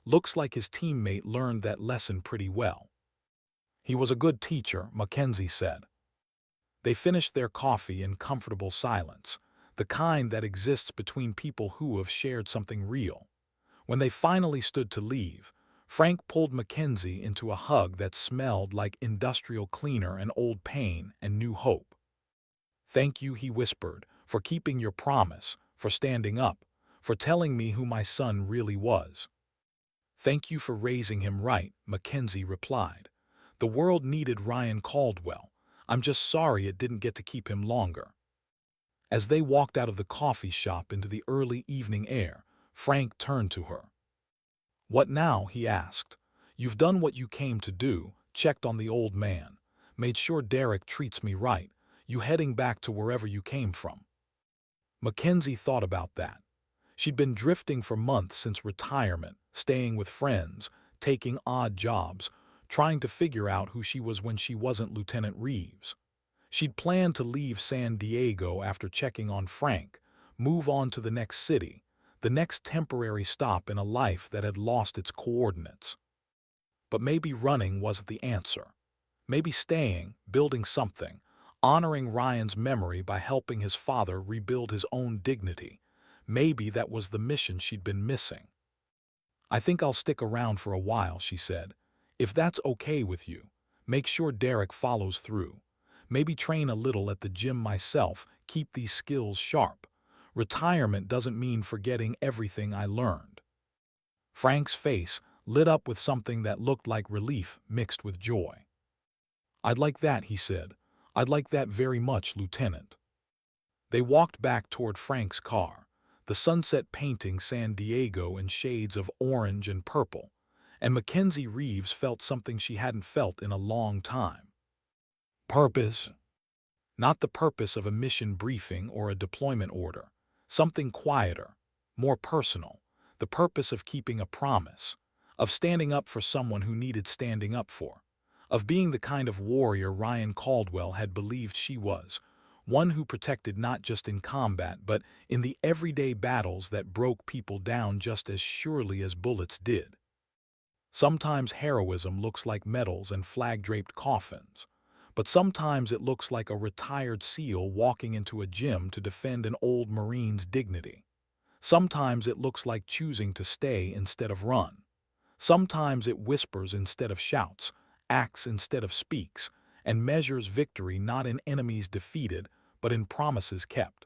Looks like his teammate learned that lesson pretty well." "He was a good teacher," Mackenzie said. They finished their coffee in comfortable silence, the kind that exists between people who have shared something real. When they finally stood to leave, Frank pulled Mackenzie into a hug that smelled like industrial cleaner and old pain and new hope. "Thank you," he whispered, "for keeping your promise, for standing up, for telling me who my son really was." "Thank you for raising him right," Mackenzie replied. "The world needed Ryan Caldwell. I'm just sorry it didn't get to keep him longer." As they walked out of the coffee shop into the early evening air, Frank turned to her. "What now?" he asked. "You've done what you came to do, checked on the old man, made sure Derek treats me right. You heading back to wherever you came from?" Mackenzie thought about that. She'd been drifting for months since retirement, staying with friends, taking odd jobs, trying to figure out who she was when she wasn't Lieutenant Reeves. She'd planned to leave San Diego after checking on Frank, move on to the next city, the next temporary stop in a life that had lost its coordinates. But maybe running wasn't the answer. Maybe staying, building something, honoring Ryan's memory by helping his father rebuild his own dignity. Maybe that was the mission she'd been missing. "I think I'll stick around for a while," she said. "If that's okay with you. Make sure Derek follows through. Maybe train a little at the gym myself, keep these skills sharp. Retirement doesn't mean forgetting everything I learned." Frank's face lit up with something that looked like relief mixed with joy. "I'd like that," he said. "I'd like that very much, Lieutenant." They walked back toward Frank's car, the sunset painting San Diego in shades of orange and purple, and Mackenzie Reeves felt something she hadn't felt in a long time. Purpose. Not the purpose of a mission briefing or a deployment order. Something quieter, more personal. The purpose of keeping a promise, of standing up for someone who needed standing up for, of being the kind of warrior Ryan Caldwell had believed she was, one who protected not just in combat but in the everyday battles that broke people down just as surely as bullets did. Sometimes heroism looks like medals and flag-draped coffins, but sometimes it looks like a retired SEAL walking into a gym to defend an old Marine's dignity. Sometimes it looks like choosing to stay instead of run. Sometimes it whispers instead of shouts, acts instead of speaks, and measures victory not in enemies defeated, but in promises kept.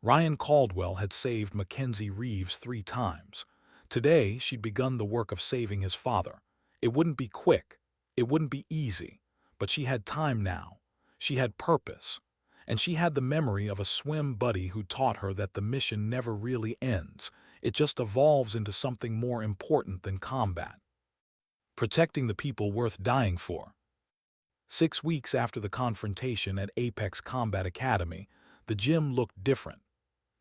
Ryan Caldwell had saved Mackenzie Reeves 3 times. Today, she'd begun the work of saving his father. It wouldn't be quick. It wouldn't be easy. But she had time now. She had purpose. And she had the memory of a swim buddy who taught her that the mission never really ends. It just evolves into something more important than combat. Protecting the people worth dying for. 6 weeks after the confrontation at Apex Combat Academy, the gym looked different.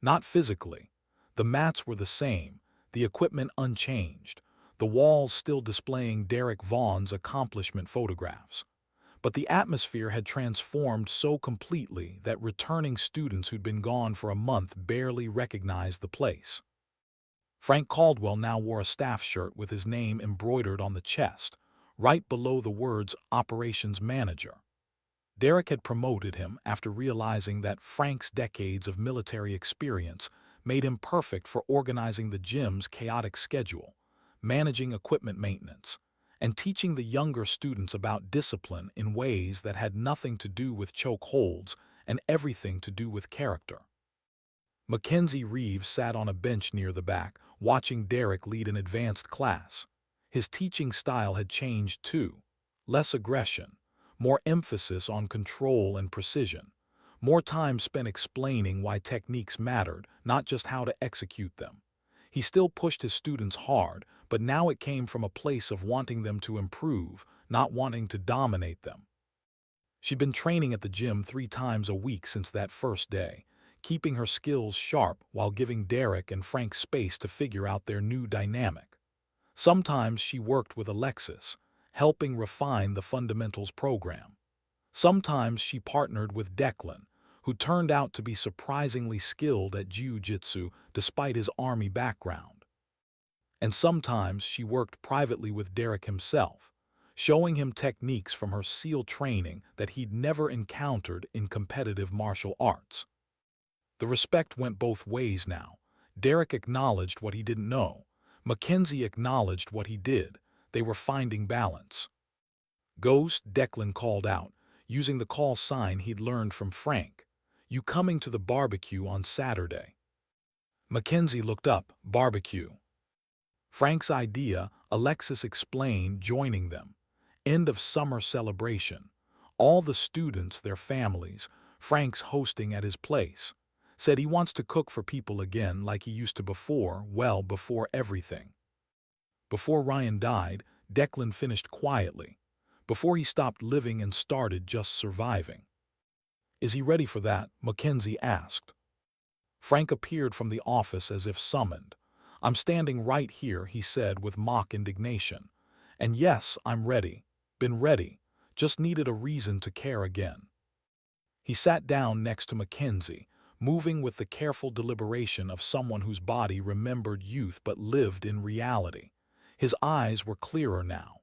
Not physically. The mats were the same, the equipment unchanged, the walls still displaying Derek Vaughn's accomplishment photographs. But the atmosphere had transformed so completely that returning students who'd been gone for a month barely recognized the place. Frank Caldwell now wore a staff shirt with his name embroidered on the chest, right below the words Operations Manager. Derek had promoted him after realizing that Frank's decades of military experience made him perfect for organizing the gym's chaotic schedule, managing equipment maintenance, and teaching the younger students about discipline in ways that had nothing to do with choke holds and everything to do with character. Mackenzie Reeves sat on a bench near the back, watching Derek lead an advanced class. His teaching style had changed too. Less aggression, more emphasis on control and precision, more time spent explaining why techniques mattered, not just how to execute them. He still pushed his students hard, but now it came from a place of wanting them to improve, not wanting to dominate them. She'd been training at the gym 3 times a week since that first day, keeping her skills sharp while giving Derek and Frank space to figure out their new dynamic. Sometimes she worked with Alexis, helping refine the fundamentals program. Sometimes she partnered with Declan, who turned out to be surprisingly skilled at jiu-jitsu despite his army background. And sometimes she worked privately with Derek himself, showing him techniques from her SEAL training that he'd never encountered in competitive martial arts. The respect went both ways now. Derek acknowledged what he didn't know. Mackenzie acknowledged what he did. They were finding balance. "Ghost," Declan called out, using the call sign he'd learned from Frank. "You coming to the barbecue on Saturday?" Mackenzie looked up. Barbecue. Frank's idea, Alexis explained, joining them. End of summer celebration. All the students, their families, Frank's hosting at his place. Said he wants to cook for people again like he used to before, well before everything. Before Ryan died, Declan finished quietly. Before he stopped living and started just surviving. "Is he ready for that?" Mackenzie asked. Frank appeared from the office as if summoned. "I'm standing right here," he said with mock indignation. "And yes, I'm ready. Been ready. Just needed a reason to care again." He sat down next to Mackenzie, moving with the careful deliberation of someone whose body remembered youth but lived in reality. His eyes were clearer now.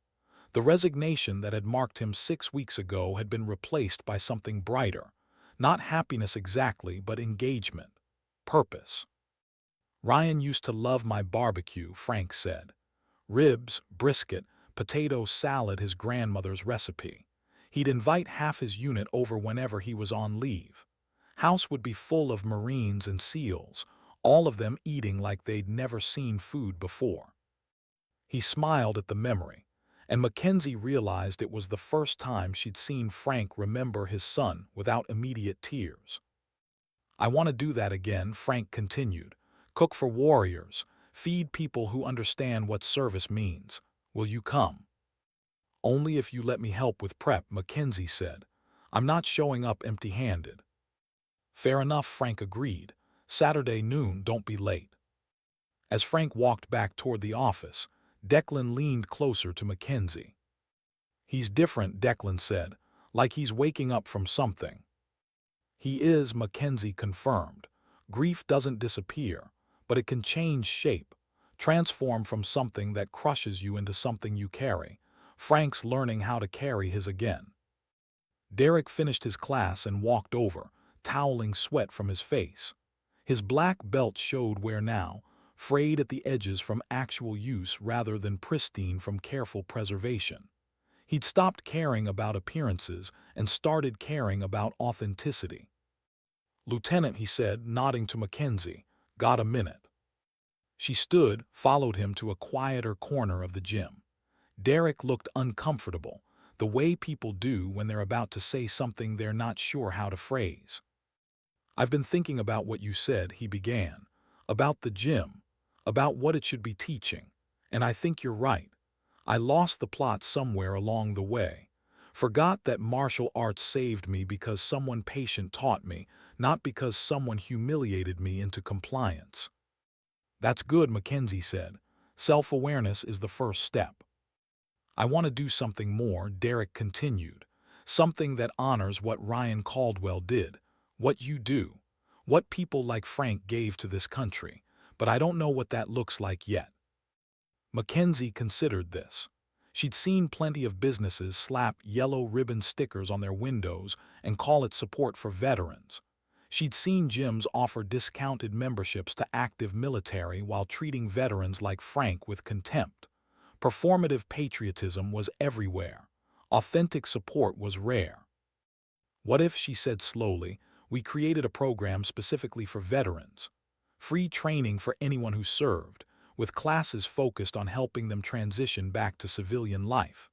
The resignation that had marked him 6 weeks ago had been replaced by something brighter. Not happiness exactly, but engagement. Purpose. "Ryan used to love my barbecue," Frank said. "Ribs, brisket, potato salad, his grandmother's recipe. He'd invite half his unit over whenever he was on leave. House would be full of Marines and SEALs, all of them eating like they'd never seen food before." He smiled at the memory, and Mackenzie realized it was the first time she'd seen Frank remember his son without immediate tears. "I want to do that again," Frank continued. "Cook for warriors, feed people who understand what service means. Will you come?" "Only if you let me help with prep," Mackenzie said. "I'm not showing up empty-handed." "Fair enough," Frank agreed. "Saturday noon, don't be late." As Frank walked back toward the office, Declan leaned closer to Mackenzie. "He's different," Declan said, "like he's waking up from something." "He is," Mackenzie confirmed. "Grief doesn't disappear, but it can change shape, transform from something that crushes you into something you carry. Frank's learning how to carry his again." Derek finished his class and walked over, toweling sweat from his face. His black belt showed wear now, frayed at the edges from actual use rather than pristine from careful preservation. He'd stopped caring about appearances and started caring about authenticity. "Lieutenant," he said, nodding to Mackenzie, "got a minute?" She stood, followed him to a quieter corner of the gym. Derek looked uncomfortable, the way people do when they're about to say something they're not sure how to phrase. "I've been thinking about what you said," he began, "about the gym, about what it should be teaching, and I think you're right. I lost the plot somewhere along the way. Forgot that martial arts saved me because someone patient taught me, not because someone humiliated me into compliance. That's good, Mackenzie said. Self-awareness is the first step. I want to do something more, Derek continued. Something that honors what Ryan Caldwell did, what you do, what people like Frank gave to this country. But I don't know what that looks like yet. Mackenzie considered this. She'd seen plenty of businesses slap yellow ribbon stickers on their windows and call it support for veterans. She'd seen gyms offer discounted memberships to active military while treating veterans like Frank with contempt. Performative patriotism was everywhere. Authentic support was rare. What if, she said slowly, we created a program specifically for veterans? Free training for anyone who served, with classes focused on helping them transition back to civilian life,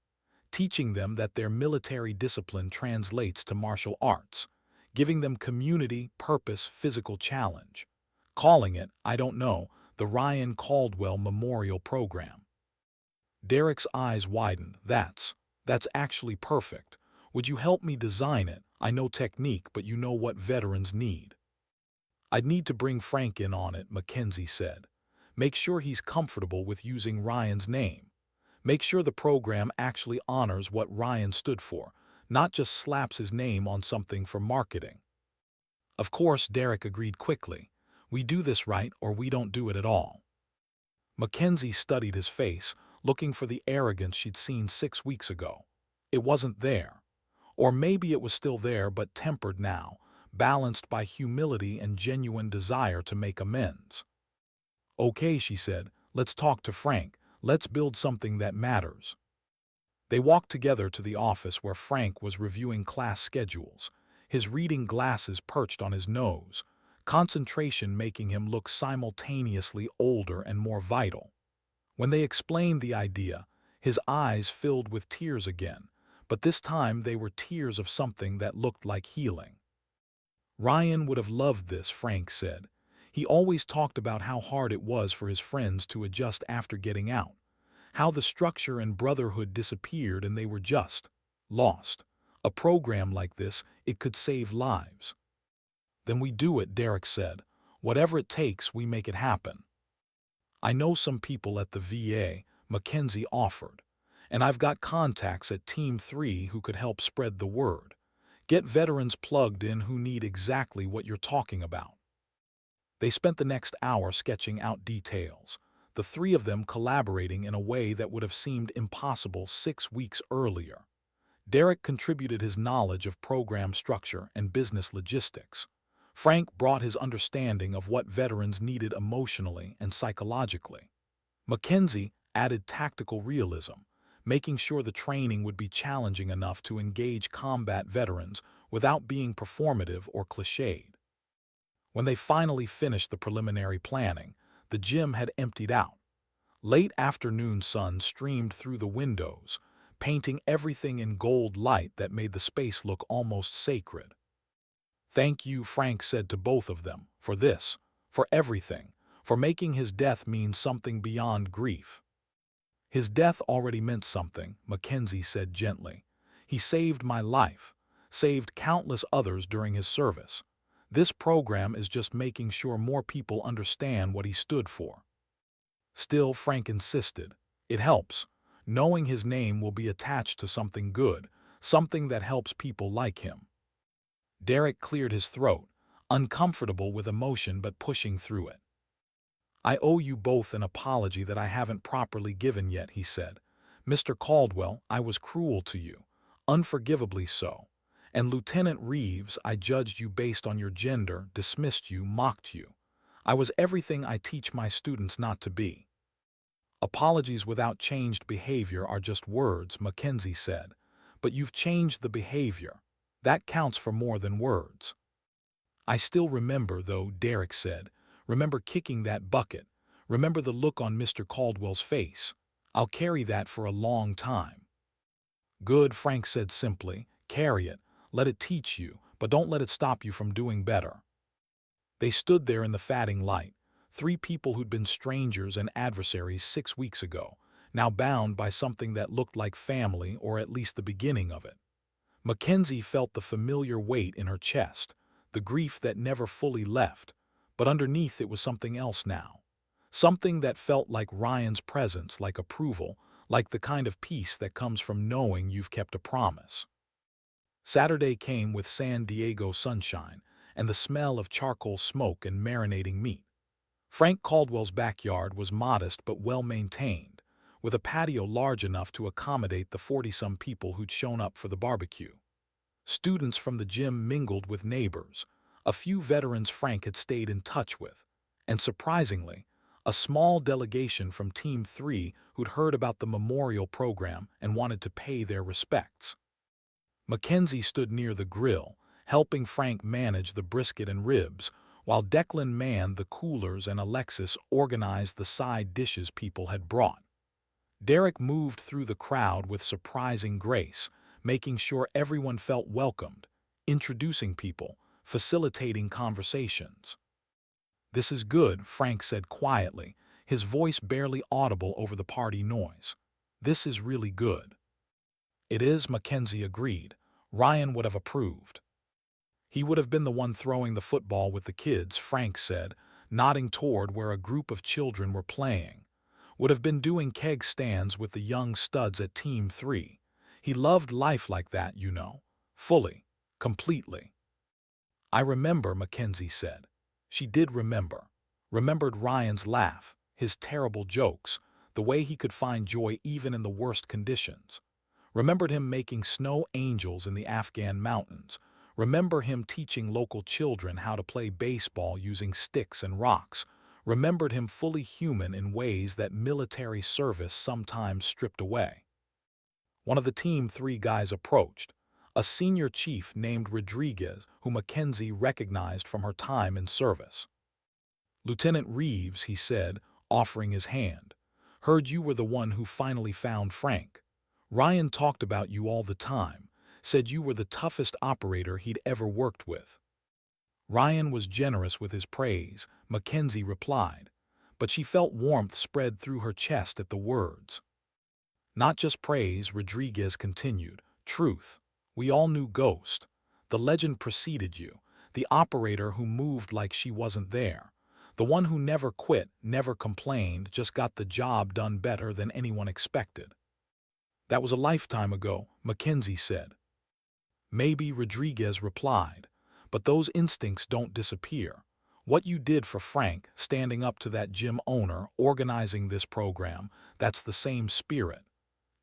teaching them that their military discipline translates to martial arts, giving them community, purpose, physical challenge. Calling it, I don't know, the Ryan Caldwell Memorial Program. Derek's eyes widened. That's actually perfect. Would you help me design it? I know technique, but you know what veterans need. I'd need to bring Frank in on it, Mackenzie said. Make sure he's comfortable with using Ryan's name. Make sure the program actually honors what Ryan stood for, not just slaps his name on something for marketing. Of course, Derek agreed quickly. We do this right or we don't do it at all. Mackenzie studied his face, looking for the arrogance she'd seen 6 weeks ago. It wasn't there. Or maybe it was still there but tempered now, balanced by humility and genuine desire to make amends. Okay, she said, let's talk to Frank. Let's build something that matters. They walked together to the office where Frank was reviewing class schedules, his reading glasses perched on his nose, concentration making him look simultaneously older and more vital. When they explained the idea, his eyes filled with tears again, but this time they were tears of something that looked like healing. Ryan would have loved this, Frank said. He always talked about how hard it was for his friends to adjust after getting out, how the structure and brotherhood disappeared and they were just lost. A program like this, it could save lives. Then we do it, Derek said. Whatever it takes, we make it happen. I know some people at the VA, Mackenzie offered, and I've got contacts at Team 3 who could help spread the word. Get veterans plugged in who need exactly what you're talking about. They spent the next hour sketching out details, the three of them collaborating in a way that would have seemed impossible 6 weeks earlier. Derek contributed his knowledge of program structure and business logistics. Frank brought his understanding of what veterans needed emotionally and psychologically. Mackenzie added tactical realism, making sure the training would be challenging enough to engage combat veterans without being performative or cliched. When they finally finished the preliminary planning, the gym had emptied out. Late afternoon sun streamed through the windows, painting everything in gold light that made the space look almost sacred. Thank you, Frank said to both of them, for this, for everything, for making his death mean something beyond grief. His death already meant something, Mackenzie said gently. He saved my life, saved countless others during his service. This program is just making sure more people understand what he stood for. Still, Frank insisted. It helps. Knowing his name will be attached to something good, something that helps people like him. Derek cleared his throat, uncomfortable with emotion but pushing through it. I owe you both an apology that I haven't properly given yet, he said. Mr. Caldwell, I was cruel to you, unforgivably so. And Lieutenant Reeves, I judged you based on your gender, dismissed you, mocked you. I was everything I teach my students not to be. Apologies without changed behavior are just words, Mackenzie said. But you've changed the behavior. That counts for more than words. I still remember, though, Derek said. Remember kicking that bucket. Remember the look on Mr. Caldwell's face. I'll carry that for a long time. Good, Frank said simply. Carry it. Let it teach you, but don't let it stop you from doing better. They stood there in the fading light, three people who'd been strangers and adversaries 6 weeks ago, now bound by something that looked like family or at least the beginning of it. Mackenzie felt the familiar weight in her chest, the grief that never fully left, but underneath it was something else now. Something that felt like Ryan's presence, like approval, like the kind of peace that comes from knowing you've kept a promise. Saturday came with San Diego sunshine and the smell of charcoal smoke and marinating meat. Frank Caldwell's backyard was modest but well-maintained, with a patio large enough to accommodate the 40-some people who'd shown up for the barbecue. Students from the gym mingled with neighbors, a few veterans Frank had stayed in touch with, and surprisingly, a small delegation from Team 3 who'd heard about the memorial program and wanted to pay their respects. Mackenzie stood near the grill, helping Frank manage the brisket and ribs, while Declan manned the coolers and Alexis organized the side dishes people had brought. Derek moved through the crowd with surprising grace, making sure everyone felt welcomed, introducing people, facilitating conversations. "This is good," Frank said quietly, his voice barely audible over the party noise. "This is really good." "It is," Mackenzie agreed. Ryan would have approved. "He would have been the one throwing the football with the kids," Frank said, nodding toward where a group of children were playing. "Would have been doing keg stands with the young studs at Team 3. He loved life like that, you know. Fully. Completely." "I remember," Mackenzie said. She did remember. Remembered Ryan's laugh, his terrible jokes, the way he could find joy even in the worst conditions. Remembered him making snow angels in the Afghan mountains. Remember him teaching local children how to play baseball using sticks and rocks. Remembered him fully human in ways that military service sometimes stripped away. One of the Team 3 guys approached, a senior chief named Rodriguez, who Mackenzie recognized from her time in service. "Lieutenant Reeves," he said, offering his hand. "Heard you were the one who finally found Frank. Ryan talked about you all the time, said you were the toughest operator he'd ever worked with." Ryan was generous with his praise, Mackenzie replied, but she felt warmth spread through her chest at the words. "Not just praise," Rodriguez continued, "truth. We all knew Ghost. The legend preceded you, the operator who moved like she wasn't there, the one who never quit, never complained, just got the job done better than anyone expected." "That was a lifetime ago," Mackenzie said. "Maybe," Rodriguez replied, "but those instincts don't disappear. What you did for Frank, standing up to that gym owner, organizing this program, that's the same spirit.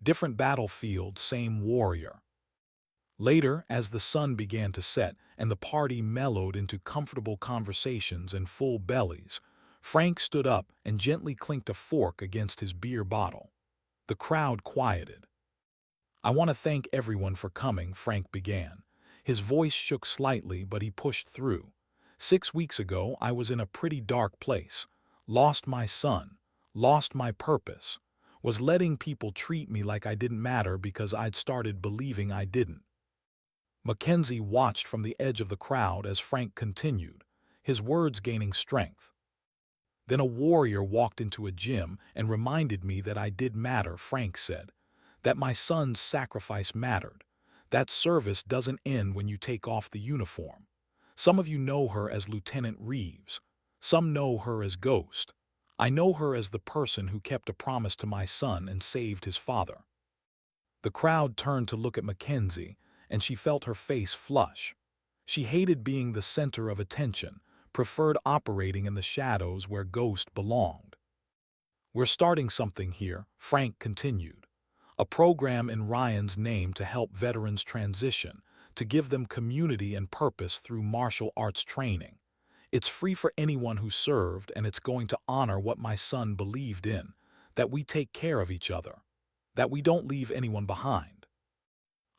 Different battlefield, same warrior." Later, as the sun began to set and the party mellowed into comfortable conversations and full bellies, Frank stood up and gently clinked a fork against his beer bottle. The crowd quieted. "I want to thank everyone for coming," Frank began. His voice shook slightly, but he pushed through. "6 weeks ago, I was in a pretty dark place. Lost my son. Lost my purpose. Was letting people treat me like I didn't matter because I'd started believing I didn't." Mackenzie watched from the edge of the crowd as Frank continued, his words gaining strength. "Then a warrior walked into a gym and reminded me that I did matter," Frank said. "That my son's sacrifice mattered. That service doesn't end when you take off the uniform. Some of you know her as Lieutenant Reeves. Some know her as Ghost. I know her as the person who kept a promise to my son and saved his father." The crowd turned to look at Mackenzie, and she felt her face flush. She hated being the center of attention, preferred operating in the shadows where Ghost belonged. "We're starting something here," Frank continued. "A program in Ryan's name to help veterans transition, to give them community and purpose through martial arts training. It's free for anyone who served, and it's going to honor what my son believed in, that we take care of each other, that we don't leave anyone behind."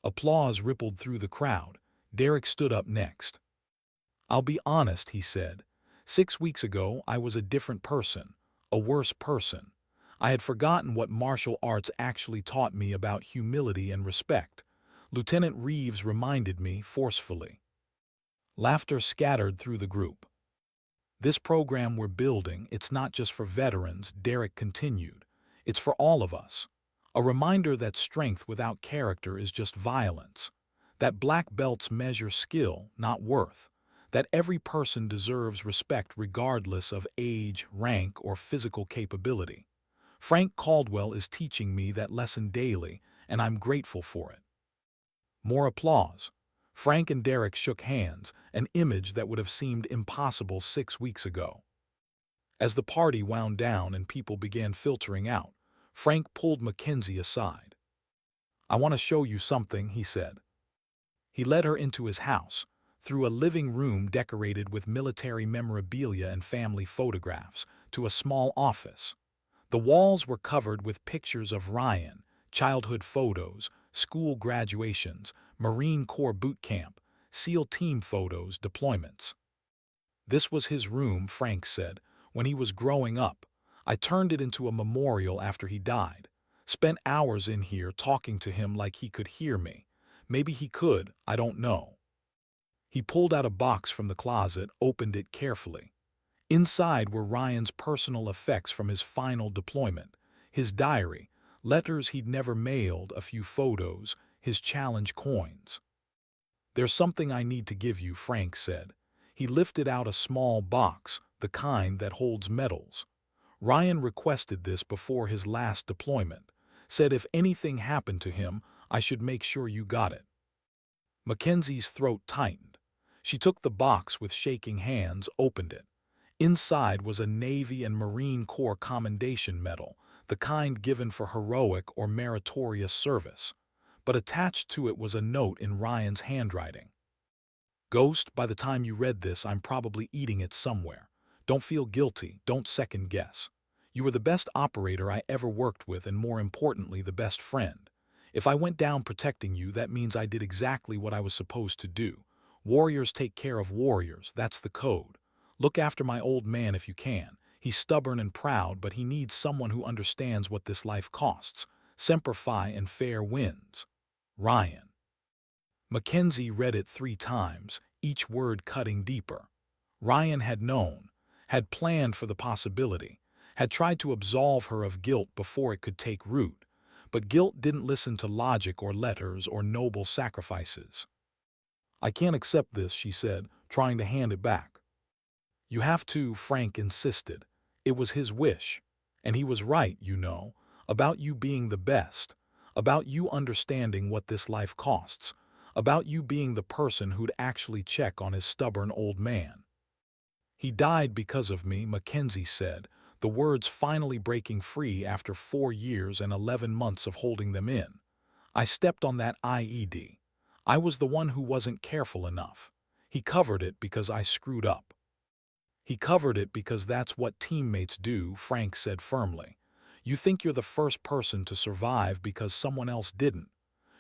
Applause rippled through the crowd. Derek stood up next. "I'll be honest," he said. 6 weeks ago, I was a different person, a worse person. I had forgotten what martial arts actually taught me about humility and respect. Lieutenant Reeves reminded me forcefully." Laughter scattered through the group. "This program we're building, it's not just for veterans," Derek continued. "It's for all of us. A reminder that strength without character is just violence. that black belts measure skill, not worth, that every person deserves respect regardless of age, rank, or physical capability. Frank Caldwell is teaching me that lesson daily, and I'm grateful for it. More applause. Frank and Derek shook hands, an image that would have seemed impossible 6 weeks ago. As the party wound down and people began filtering out, Frank pulled Mackenzie aside. "I want to show you something," he said. He led her into his house, through a living room decorated with military memorabilia and family photographs, to a small office. The walls were covered with pictures of Ryan, childhood photos, school graduations, Marine Corps boot camp, SEAL team photos, deployments. "This was his room," Frank said, "when he was growing up. I turned it into a memorial after he died. Spent hours in here talking to him like he could hear me. Maybe he could, I don't know." He pulled out a box from the closet, opened it carefully. Inside were Ryan's personal effects from his final deployment, his diary, letters he'd never mailed, a few photos, his challenge coins. "There's something I need to give you," Frank said. He lifted out a small box, the kind that holds medals. "Ryan requested this before his last deployment. Said if anything happened to him, I should make sure you got it." Mackenzie's throat tightened. She took the box with shaking hands, opened it. Inside was a Navy and Marine Corps Commendation Medal, the kind given for heroic or meritorious service. But attached to it was a note in Ryan's handwriting. "Ghost, by the time you read this, I'm probably eating it somewhere. Don't feel guilty, don't second guess. You were the best operator I ever worked with, and more importantly, the best friend. If I went down protecting you, that means I did exactly what I was supposed to do. Warriors take care of warriors, that's the code. Look after my old man if you can. He's stubborn and proud, but he needs someone who understands what this life costs. Semper Fi and fair winds. Ryan." Mackenzie read it 3 times, each word cutting deeper. Ryan had known, had planned for the possibility, had tried to absolve her of guilt before it could take root. But guilt didn't listen to logic or letters or noble sacrifices. "I can't accept this," she said, trying to hand it back. "You have to," Frank insisted. "It was his wish. And he was right, you know, about you being the best, about you understanding what this life costs, about you being the person who'd actually check on his stubborn old man." "He died because of me," Mackenzie said, the words finally breaking free after 4 years and 11 months of holding them in. "I stepped on that IED. I was the one who wasn't careful enough. He covered it because I screwed up." "He covered it because that's what teammates do," Frank said firmly. "You think you're the first person to survive because someone else didn't.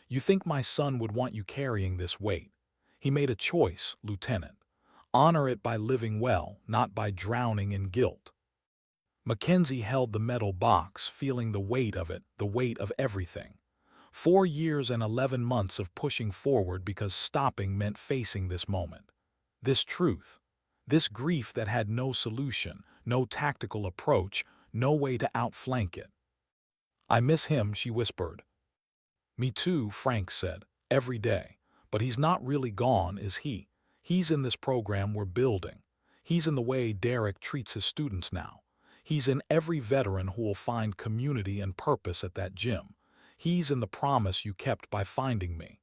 You think my son would want you carrying this weight. He made a choice, Lieutenant. Honor it by living well, not by drowning in guilt." Mackenzie held the metal box, feeling the weight of it, the weight of everything. 4 years and 11 months of pushing forward because stopping meant facing this moment. This truth. This grief that had no solution, no tactical approach, no way to outflank it. "I miss him," she whispered. "Me too," Frank said. "Every day. But he's not really gone, is he? He's in this program we're building. He's in the way Derek treats his students now. He's in every veteran who will find community and purpose at that gym. He's in the promise you kept by finding me.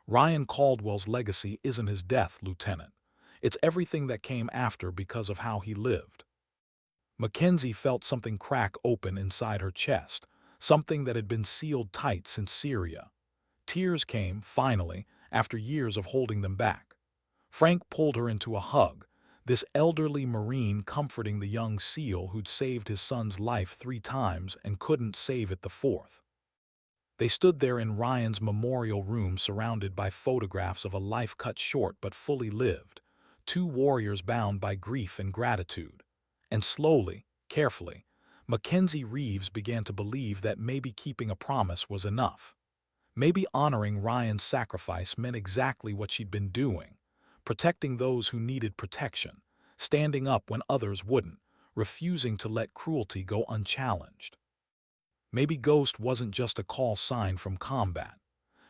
Ryan Caldwell's legacy isn't his death, Lieutenant. It's everything that came after because of how he lived." Mackenzie felt something crack open inside her chest, something that had been sealed tight since Syria. Tears came, finally, after years of holding them back. Frank pulled her into a hug, this elderly Marine comforting the young SEAL who'd saved his son's life 3 times and couldn't save it the 4th. They stood there in Ryan's memorial room surrounded by photographs of a life cut short but fully lived, 2 warriors bound by grief and gratitude. And slowly, carefully, Mackenzie Reeves began to believe that maybe keeping a promise was enough. Maybe honoring Ryan's sacrifice meant exactly what she'd been doing, protecting those who needed protection, standing up when others wouldn't, refusing to let cruelty go unchallenged. Maybe Ghost wasn't just a call sign from combat.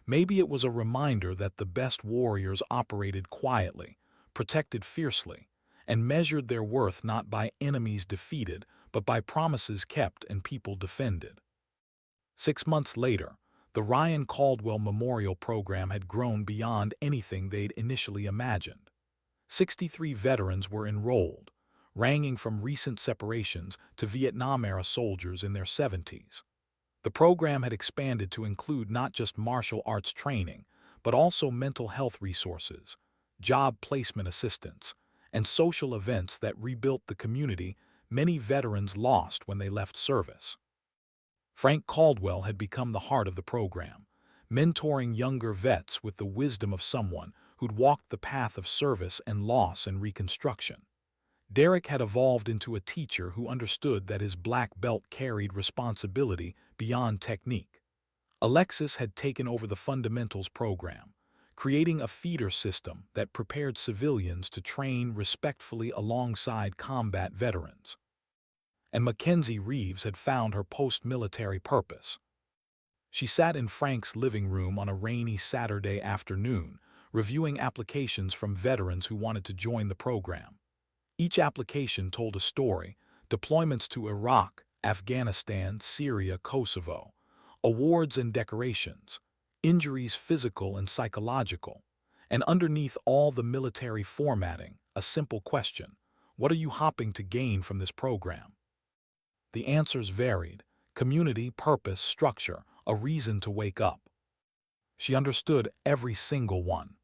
Maybe it was a reminder that the best warriors operated quietly, protected fiercely, and measured their worth not by enemies defeated, but by promises kept and people defended. 6 months later, the Ryan Caldwell Memorial Program had grown beyond anything they'd initially imagined. 63 veterans were enrolled, ranging from recent separations to Vietnam-era soldiers in their 70s. The program had expanded to include not just martial arts training, but also mental health resources, job placement assistance, and social events that rebuilt the community many veterans lost when they left service. Frank Caldwell had become the heart of the program, mentoring younger vets with the wisdom of someone who'd walked the path of service and loss and reconstruction. Derek had evolved into a teacher who understood that his black belt carried responsibility beyond technique. Alexis had taken over the fundamentals program, creating a feeder system that prepared civilians to train respectfully alongside combat veterans. And Mackenzie Reeves had found her post-military purpose. She sat in Frank's living room on a rainy Saturday afternoon, reviewing applications from veterans who wanted to join the program. Each application told a story: deployments to Iraq, Afghanistan, Syria, Kosovo, awards and decorations, injuries physical and psychological, and underneath all the military formatting, a simple question: what are you hoping to gain from this program? The answers varied: community, purpose, structure, a reason to wake up. She understood every single one.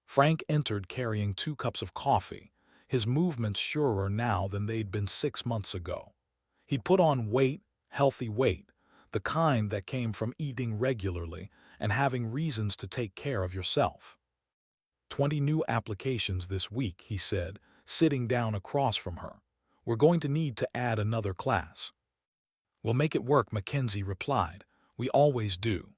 Frank entered carrying 2 cups of coffee, his movements surer now than they'd been 6 months ago. He'd put on weight, healthy weight, the kind that came from eating regularly and having reasons to take care of yourself. 20 new applications this week, he said, sitting down across from her. We're going to need to add another class. We'll make it work, Mackenzie replied. We always do.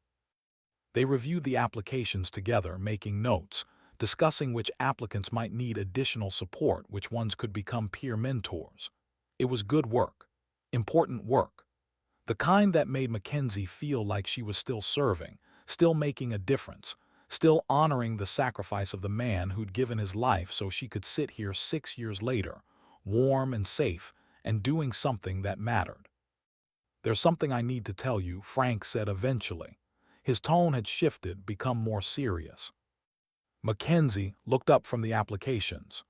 They reviewed the applications together, making notes, discussing which applicants might need additional support, which ones could become peer mentors. It was good work, important work, the kind that made Mackenzie feel like she was still serving, still making a difference, still honoring the sacrifice of the man who'd given his life so she could sit here 6 years later, warm and safe, and doing something that mattered. There's something I need to tell you, Frank said eventually. His tone had shifted, become more serious. Mackenzie looked up from the applications.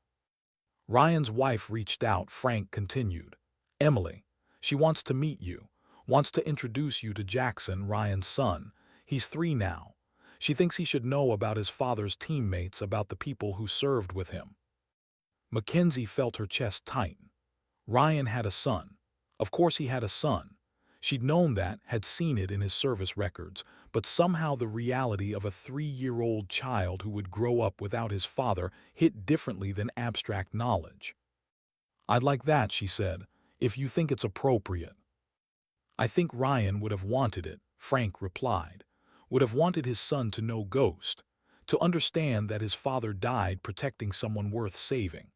Ryan's wife reached out, Frank continued. Emily, she wants to meet you, wants to introduce you to Jackson, Ryan's son. He's 3 now. She thinks he should know about his father's teammates, about the people who served with him. Mackenzie felt her chest tighten. Ryan had a son. Of course he had a son. She'd known that, had seen it in his service records, but somehow the reality of a 3-year-old child who would grow up without his father hit differently than abstract knowledge. I'd like that, she said, if you think it's appropriate. I think Ryan would have wanted it, Frank replied, would have wanted his son to know Ghost, to understand that his father died protecting someone worth saving.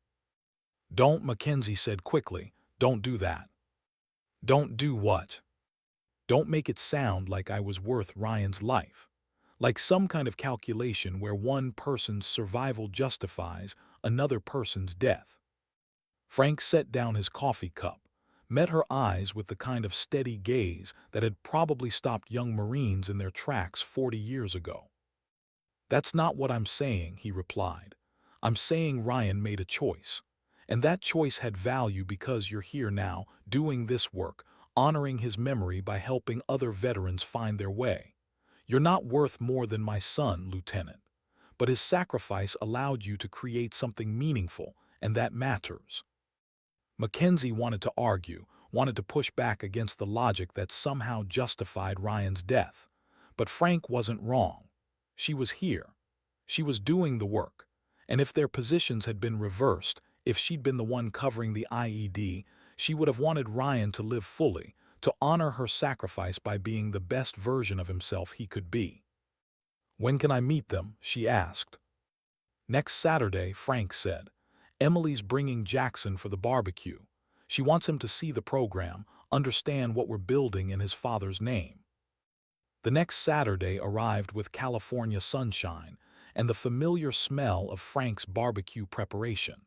Don't, Mackenzie said quickly, don't do that. Don't do what? Don't make it sound like I was worth Ryan's life, like some kind of calculation where one person's survival justifies another person's death. Frank set down his coffee cup, met her eyes with the kind of steady gaze that had probably stopped young Marines in their tracks 40 years ago. That's not what I'm saying, he replied. I'm saying Ryan made a choice, and that choice had value because you're here now, doing this work, honoring his memory by helping other veterans find their way. You're not worth more than my son, Lieutenant, but his sacrifice allowed you to create something meaningful, and that matters. Mackenzie wanted to argue, wanted to push back against the logic that somehow justified Ryan's death. But Frank wasn't wrong. She was here. She was doing the work. And if their positions had been reversed, if she'd been the one covering the IED, she would have wanted Ryan to live fully, to honor her sacrifice by being the best version of himself he could be. When can I meet them? She asked. Next Saturday, Frank said. Emily's bringing Jackson for the barbecue. She wants him to see the program, understand what we're building in his father's name. The next Saturday arrived with California sunshine and the familiar smell of Frank's barbecue preparation.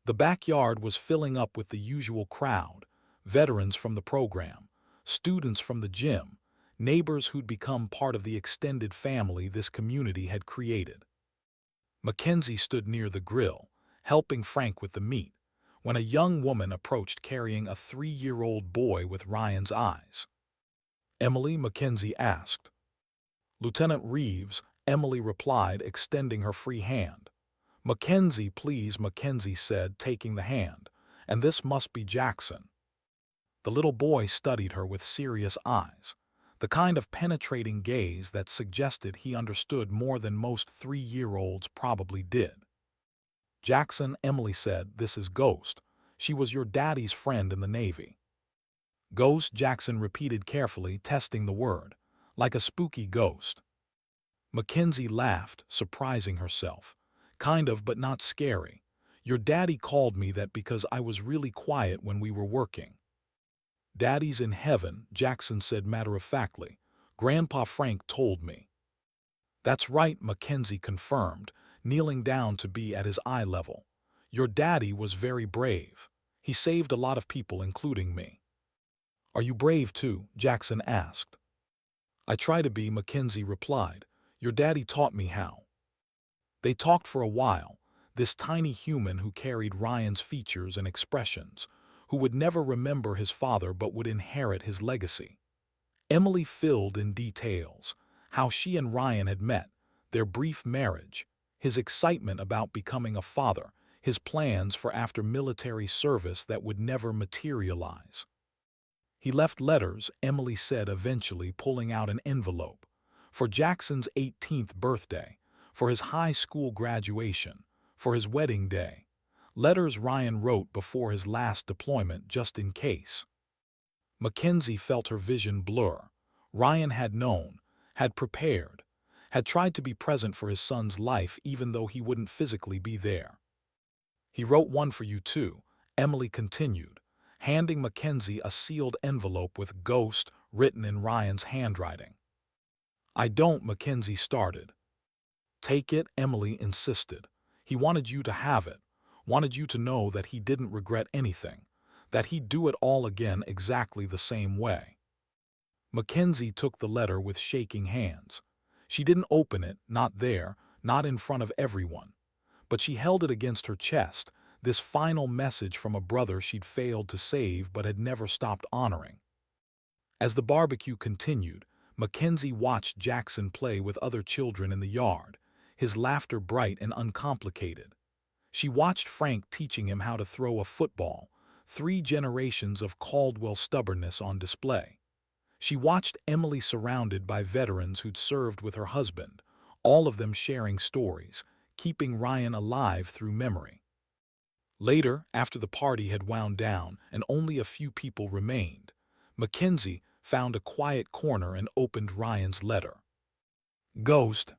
The backyard was filling up with the usual crowd: veterans from the program, students from the gym, neighbors who'd become part of the extended family this community had created. Mackenzie stood near the grill, helping Frank with the meat, when a young woman approached carrying a 3-year-old boy with Ryan's eyes. "Emily?" Mackenzie asked. "Lieutenant Reeves," Emily replied, extending her free hand. "Mackenzie, please," Mackenzie said, taking the hand. "And this must be Jackson." The little boy studied her with serious eyes, the kind of penetrating gaze that suggested he understood more than most 3-year-olds probably did. "Jackson," Emily said, "this is Ghost. She was your daddy's friend in the Navy." "Ghost," Jackson repeated carefully, testing the word, "like a spooky ghost." Mackenzie laughed, surprising herself. "Kind of, but not scary. Your daddy called me that because I was really quiet when we were working." "Daddy's in heaven," Jackson said matter-of-factly. "Grandpa Frank told me." "That's right," Mackenzie confirmed, kneeling down to be at his eye level. "Your daddy was very brave. He saved a lot of people, including me." "Are you brave too?" Jackson asked. "I try to be," Mackenzie replied. "Your daddy taught me how." They talked for a while, this tiny human who carried Ryan's features and expressions, who would never remember his father but would inherit his legacy. Emily filled in details: how she and Ryan had met, their brief marriage, his excitement about becoming a father, his plans for after-military service that would never materialize. "He left letters," Emily said eventually, pulling out an envelope. "For Jackson's 18th birthday, for his high school graduation, for his wedding day. Letters Ryan wrote before his last deployment, just in case." Mackenzie felt her vision blur. Ryan had known, had prepared, had tried to be present for his son's life even though he wouldn't physically be there. "He wrote one for you too," Emily continued, handing Mackenzie a sealed envelope with Ghost written in Ryan's handwriting. "I don't," Mackenzie started. "Take it," Emily insisted. "He wanted you to have it, wanted you to know that he didn't regret anything, that he'd do it all again exactly the same way." Mackenzie took the letter with shaking hands. She didn't open it, not there, not in front of everyone. But she held it against her chest, this final message from a brother she'd failed to save but had never stopped honoring. As the barbecue continued, Mackenzie watched Jackson play with other children in the yard, his laughter bright and uncomplicated. She watched Frank teaching him how to throw a football, 3 generations of Caldwell stubbornness on display. She watched Emily surrounded by veterans who'd served with her husband, all of them sharing stories, keeping Ryan alive through memory. Later, after the party had wound down and only a few people remained, Mackenzie found a quiet corner and opened Ryan's letter. "Ghost,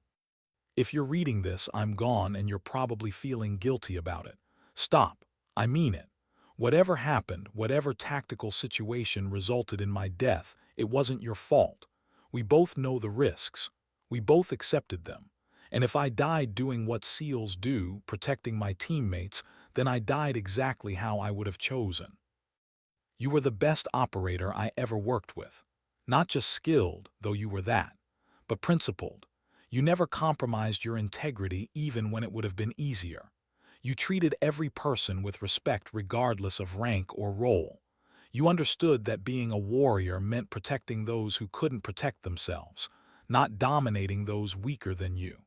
if you're reading this, I'm gone and you're probably feeling guilty about it. Stop. I mean it. Whatever happened, whatever tactical situation resulted in my death, it wasn't your fault. We both know the risks. We both accepted them. And if I died doing what SEALs do, protecting my teammates, then I died exactly how I would have chosen. You were the best operator I ever worked with. Not just skilled, though you were that, but principled. You never compromised your integrity even when it would have been easier. You treated every person with respect regardless of rank or role. You understood that being a warrior meant protecting those who couldn't protect themselves, not dominating those weaker than you.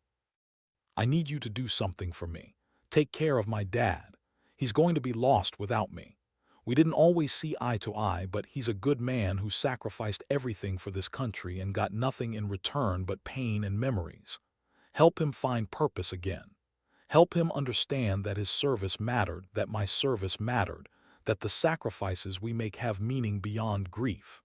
I need you to do something for me. Take care of my dad. He's going to be lost without me. We didn't always see eye to eye, but he's a good man who sacrificed everything for this country and got nothing in return but pain and memories. Help him find purpose again. Help him understand that his service mattered, that my service mattered, that the sacrifices we make have meaning beyond grief.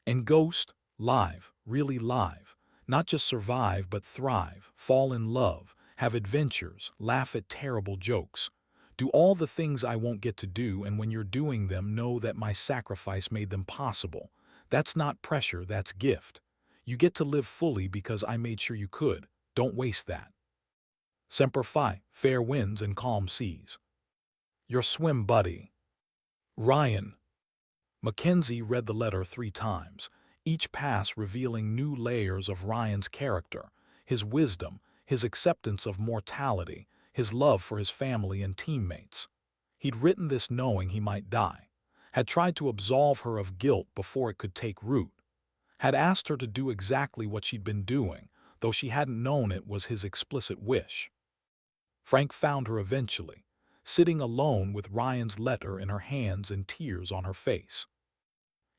And Ghost, live, really live. Not just survive, but thrive, fall in love, have adventures, laugh at terrible jokes. Do all the things I won't get to do, and when you're doing them, know that my sacrifice made them possible. That's not pressure, that's gift. You get to live fully because I made sure you could. Don't waste that. Semper Fi, fair winds and calm seas. Your swim buddy. Ryan. Mackenzie read the letter 3 times, each pass revealing new layers of Ryan's character, his wisdom, his acceptance of mortality, his love for his family and teammates. He'd written this knowing he might die, had tried to absolve her of guilt before it could take root, had asked her to do exactly what she'd been doing, though she hadn't known it was his explicit wish. Frank found her eventually, sitting alone with Ryan's letter in her hands and tears on her face.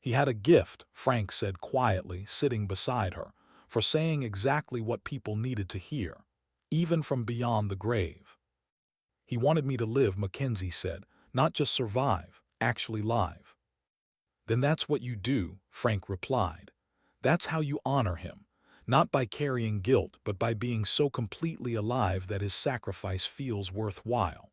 He had a gift, Frank said quietly, sitting beside her, for saying exactly what people needed to hear, even from beyond the grave. He wanted me to live, Mackenzie said, not just survive, actually live. Then that's what you do, Frank replied. That's how you honor him, not by carrying guilt, but by being so completely alive that his sacrifice feels worthwhile.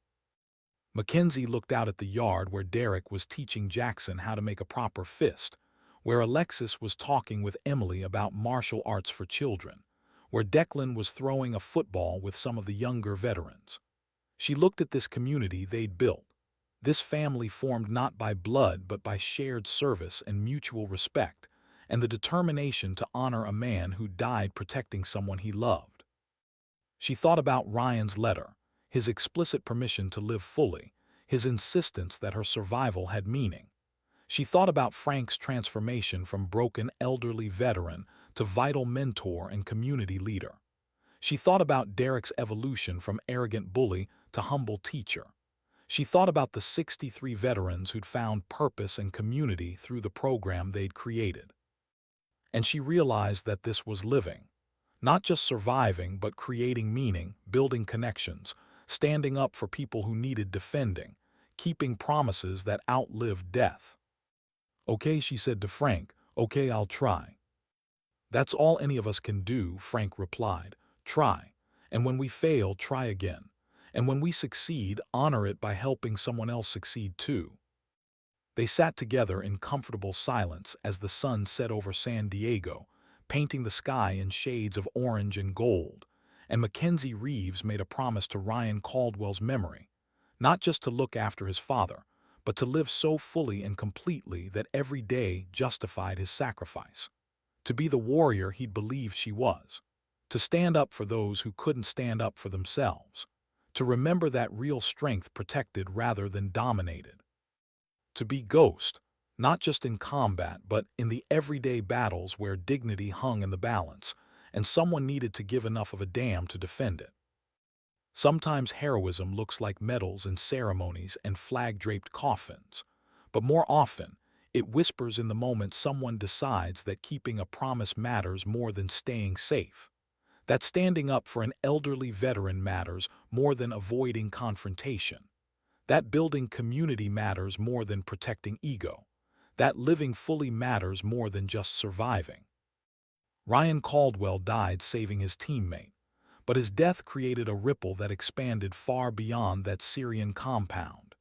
Mackenzie looked out at the yard where Derek was teaching Jackson how to make a proper fist, where Alexis was talking with Emily about martial arts for children, where Declan was throwing a football with some of the younger veterans. She looked at this community they'd built, this family formed not by blood but by shared service and mutual respect, and the determination to honor a man who died protecting someone he loved. She thought about Ryan's letter, his explicit permission to live fully, his insistence that her survival had meaning. She thought about Frank's transformation from broken elderly veteran to vital mentor and community leader. She thought about Derek's evolution from arrogant bully to humble teacher. She thought about the 63 veterans who'd found purpose and community through the program they'd created. And she realized that this was living. Not just surviving, but creating meaning, building connections, standing up for people who needed defending, keeping promises that outlived death. Okay, she said to Frank, okay, I'll try. That's all any of us can do, Frank replied. Try. And when we fail, try again. And when we succeed, honor it by helping someone else succeed too. They sat together in comfortable silence as the sun set over San Diego, painting the sky in shades of orange and gold, and Mackenzie Reeves made a promise to Ryan Caldwell's memory, not just to look after his father, but to live so fully and completely that every day justified his sacrifice. To be the warrior he'd believed she was. To stand up for those who couldn't stand up for themselves. To remember that real strength protected rather than dominated. To be Ghost, not just in combat, but in the everyday battles where dignity hung in the balance, and someone needed to give enough of a damn to defend it. Sometimes heroism looks like medals and ceremonies and flag-draped coffins, but more often, it whispers in the moment someone decides that keeping a promise matters more than staying safe, that standing up for an elderly veteran matters more than avoiding confrontation, that building community matters more than protecting ego, that living fully matters more than just surviving. Ryan Caldwell died saving his teammate, but his death created a ripple that expanded far beyond that Syrian compound.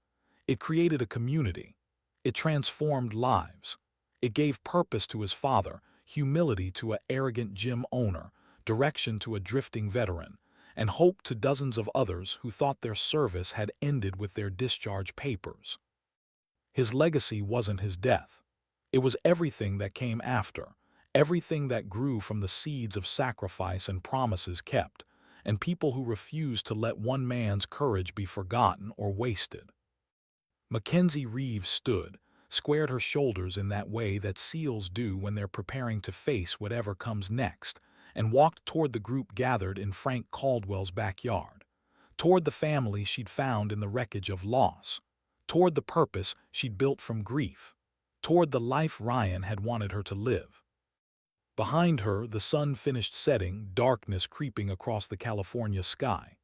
It created a community. It transformed lives. It gave purpose to his father, humility to an arrogant gym owner, direction to a drifting veteran, and hope to dozens of others who thought their service had ended with their discharge papers. His legacy wasn't his death. It was everything that came after, everything that grew from the seeds of sacrifice and promises kept, and people who refused to let one man's courage be forgotten or wasted. Mackenzie Reeves stood, squared her shoulders in that way that SEALs do when they're preparing to face whatever comes next, and walked toward the group gathered in Frank Caldwell's backyard, toward the family she'd found in the wreckage of loss, toward the purpose she'd built from grief, toward the life Ryan had wanted her to live. Behind her, the sun finished setting, darkness creeping across the California sky.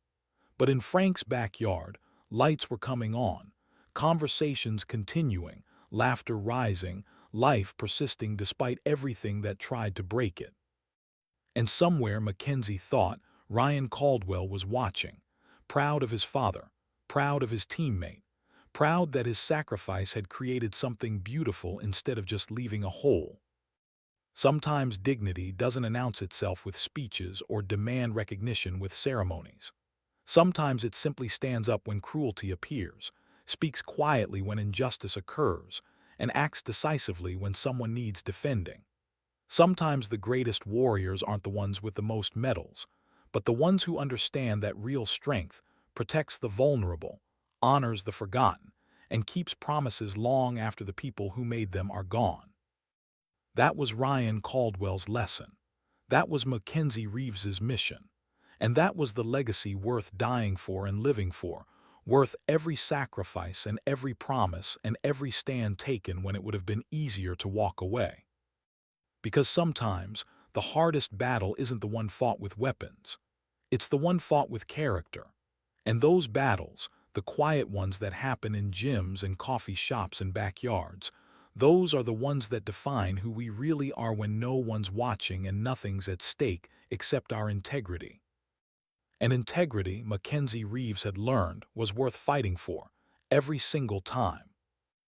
But in Frank's backyard, lights were coming on, conversations continuing, laughter rising, life persisting despite everything that tried to break it. And somewhere, Mackenzie thought, Ryan Caldwell was watching, proud of his father, proud of his teammate, proud that his sacrifice had created something beautiful instead of just leaving a hole. Sometimes dignity doesn't announce itself with speeches or demand recognition with ceremonies. Sometimes it simply stands up when cruelty appears, speaks quietly when injustice occurs, and acts decisively when someone needs defending. Sometimes the greatest warriors aren't the ones with the most medals, but the ones who understand that real strength protects the vulnerable, honors the forgotten, and keeps promises long after the people who made them are gone. That was Ryan Caldwell's lesson. That was Mackenzie Reeves's mission. And that was the legacy worth dying for and living for, worth every sacrifice and every promise and every stand taken when it would have been easier to walk away. Because sometimes the hardest battle isn't the one fought with weapons. It's the one fought with character. And those battles, the quiet ones that happen in gyms and coffee shops and backyards, those are the ones that define who we really are when no one's watching and nothing's at stake except our integrity. And integrity, Mackenzie Reeves had learned, was worth fighting for, every single time.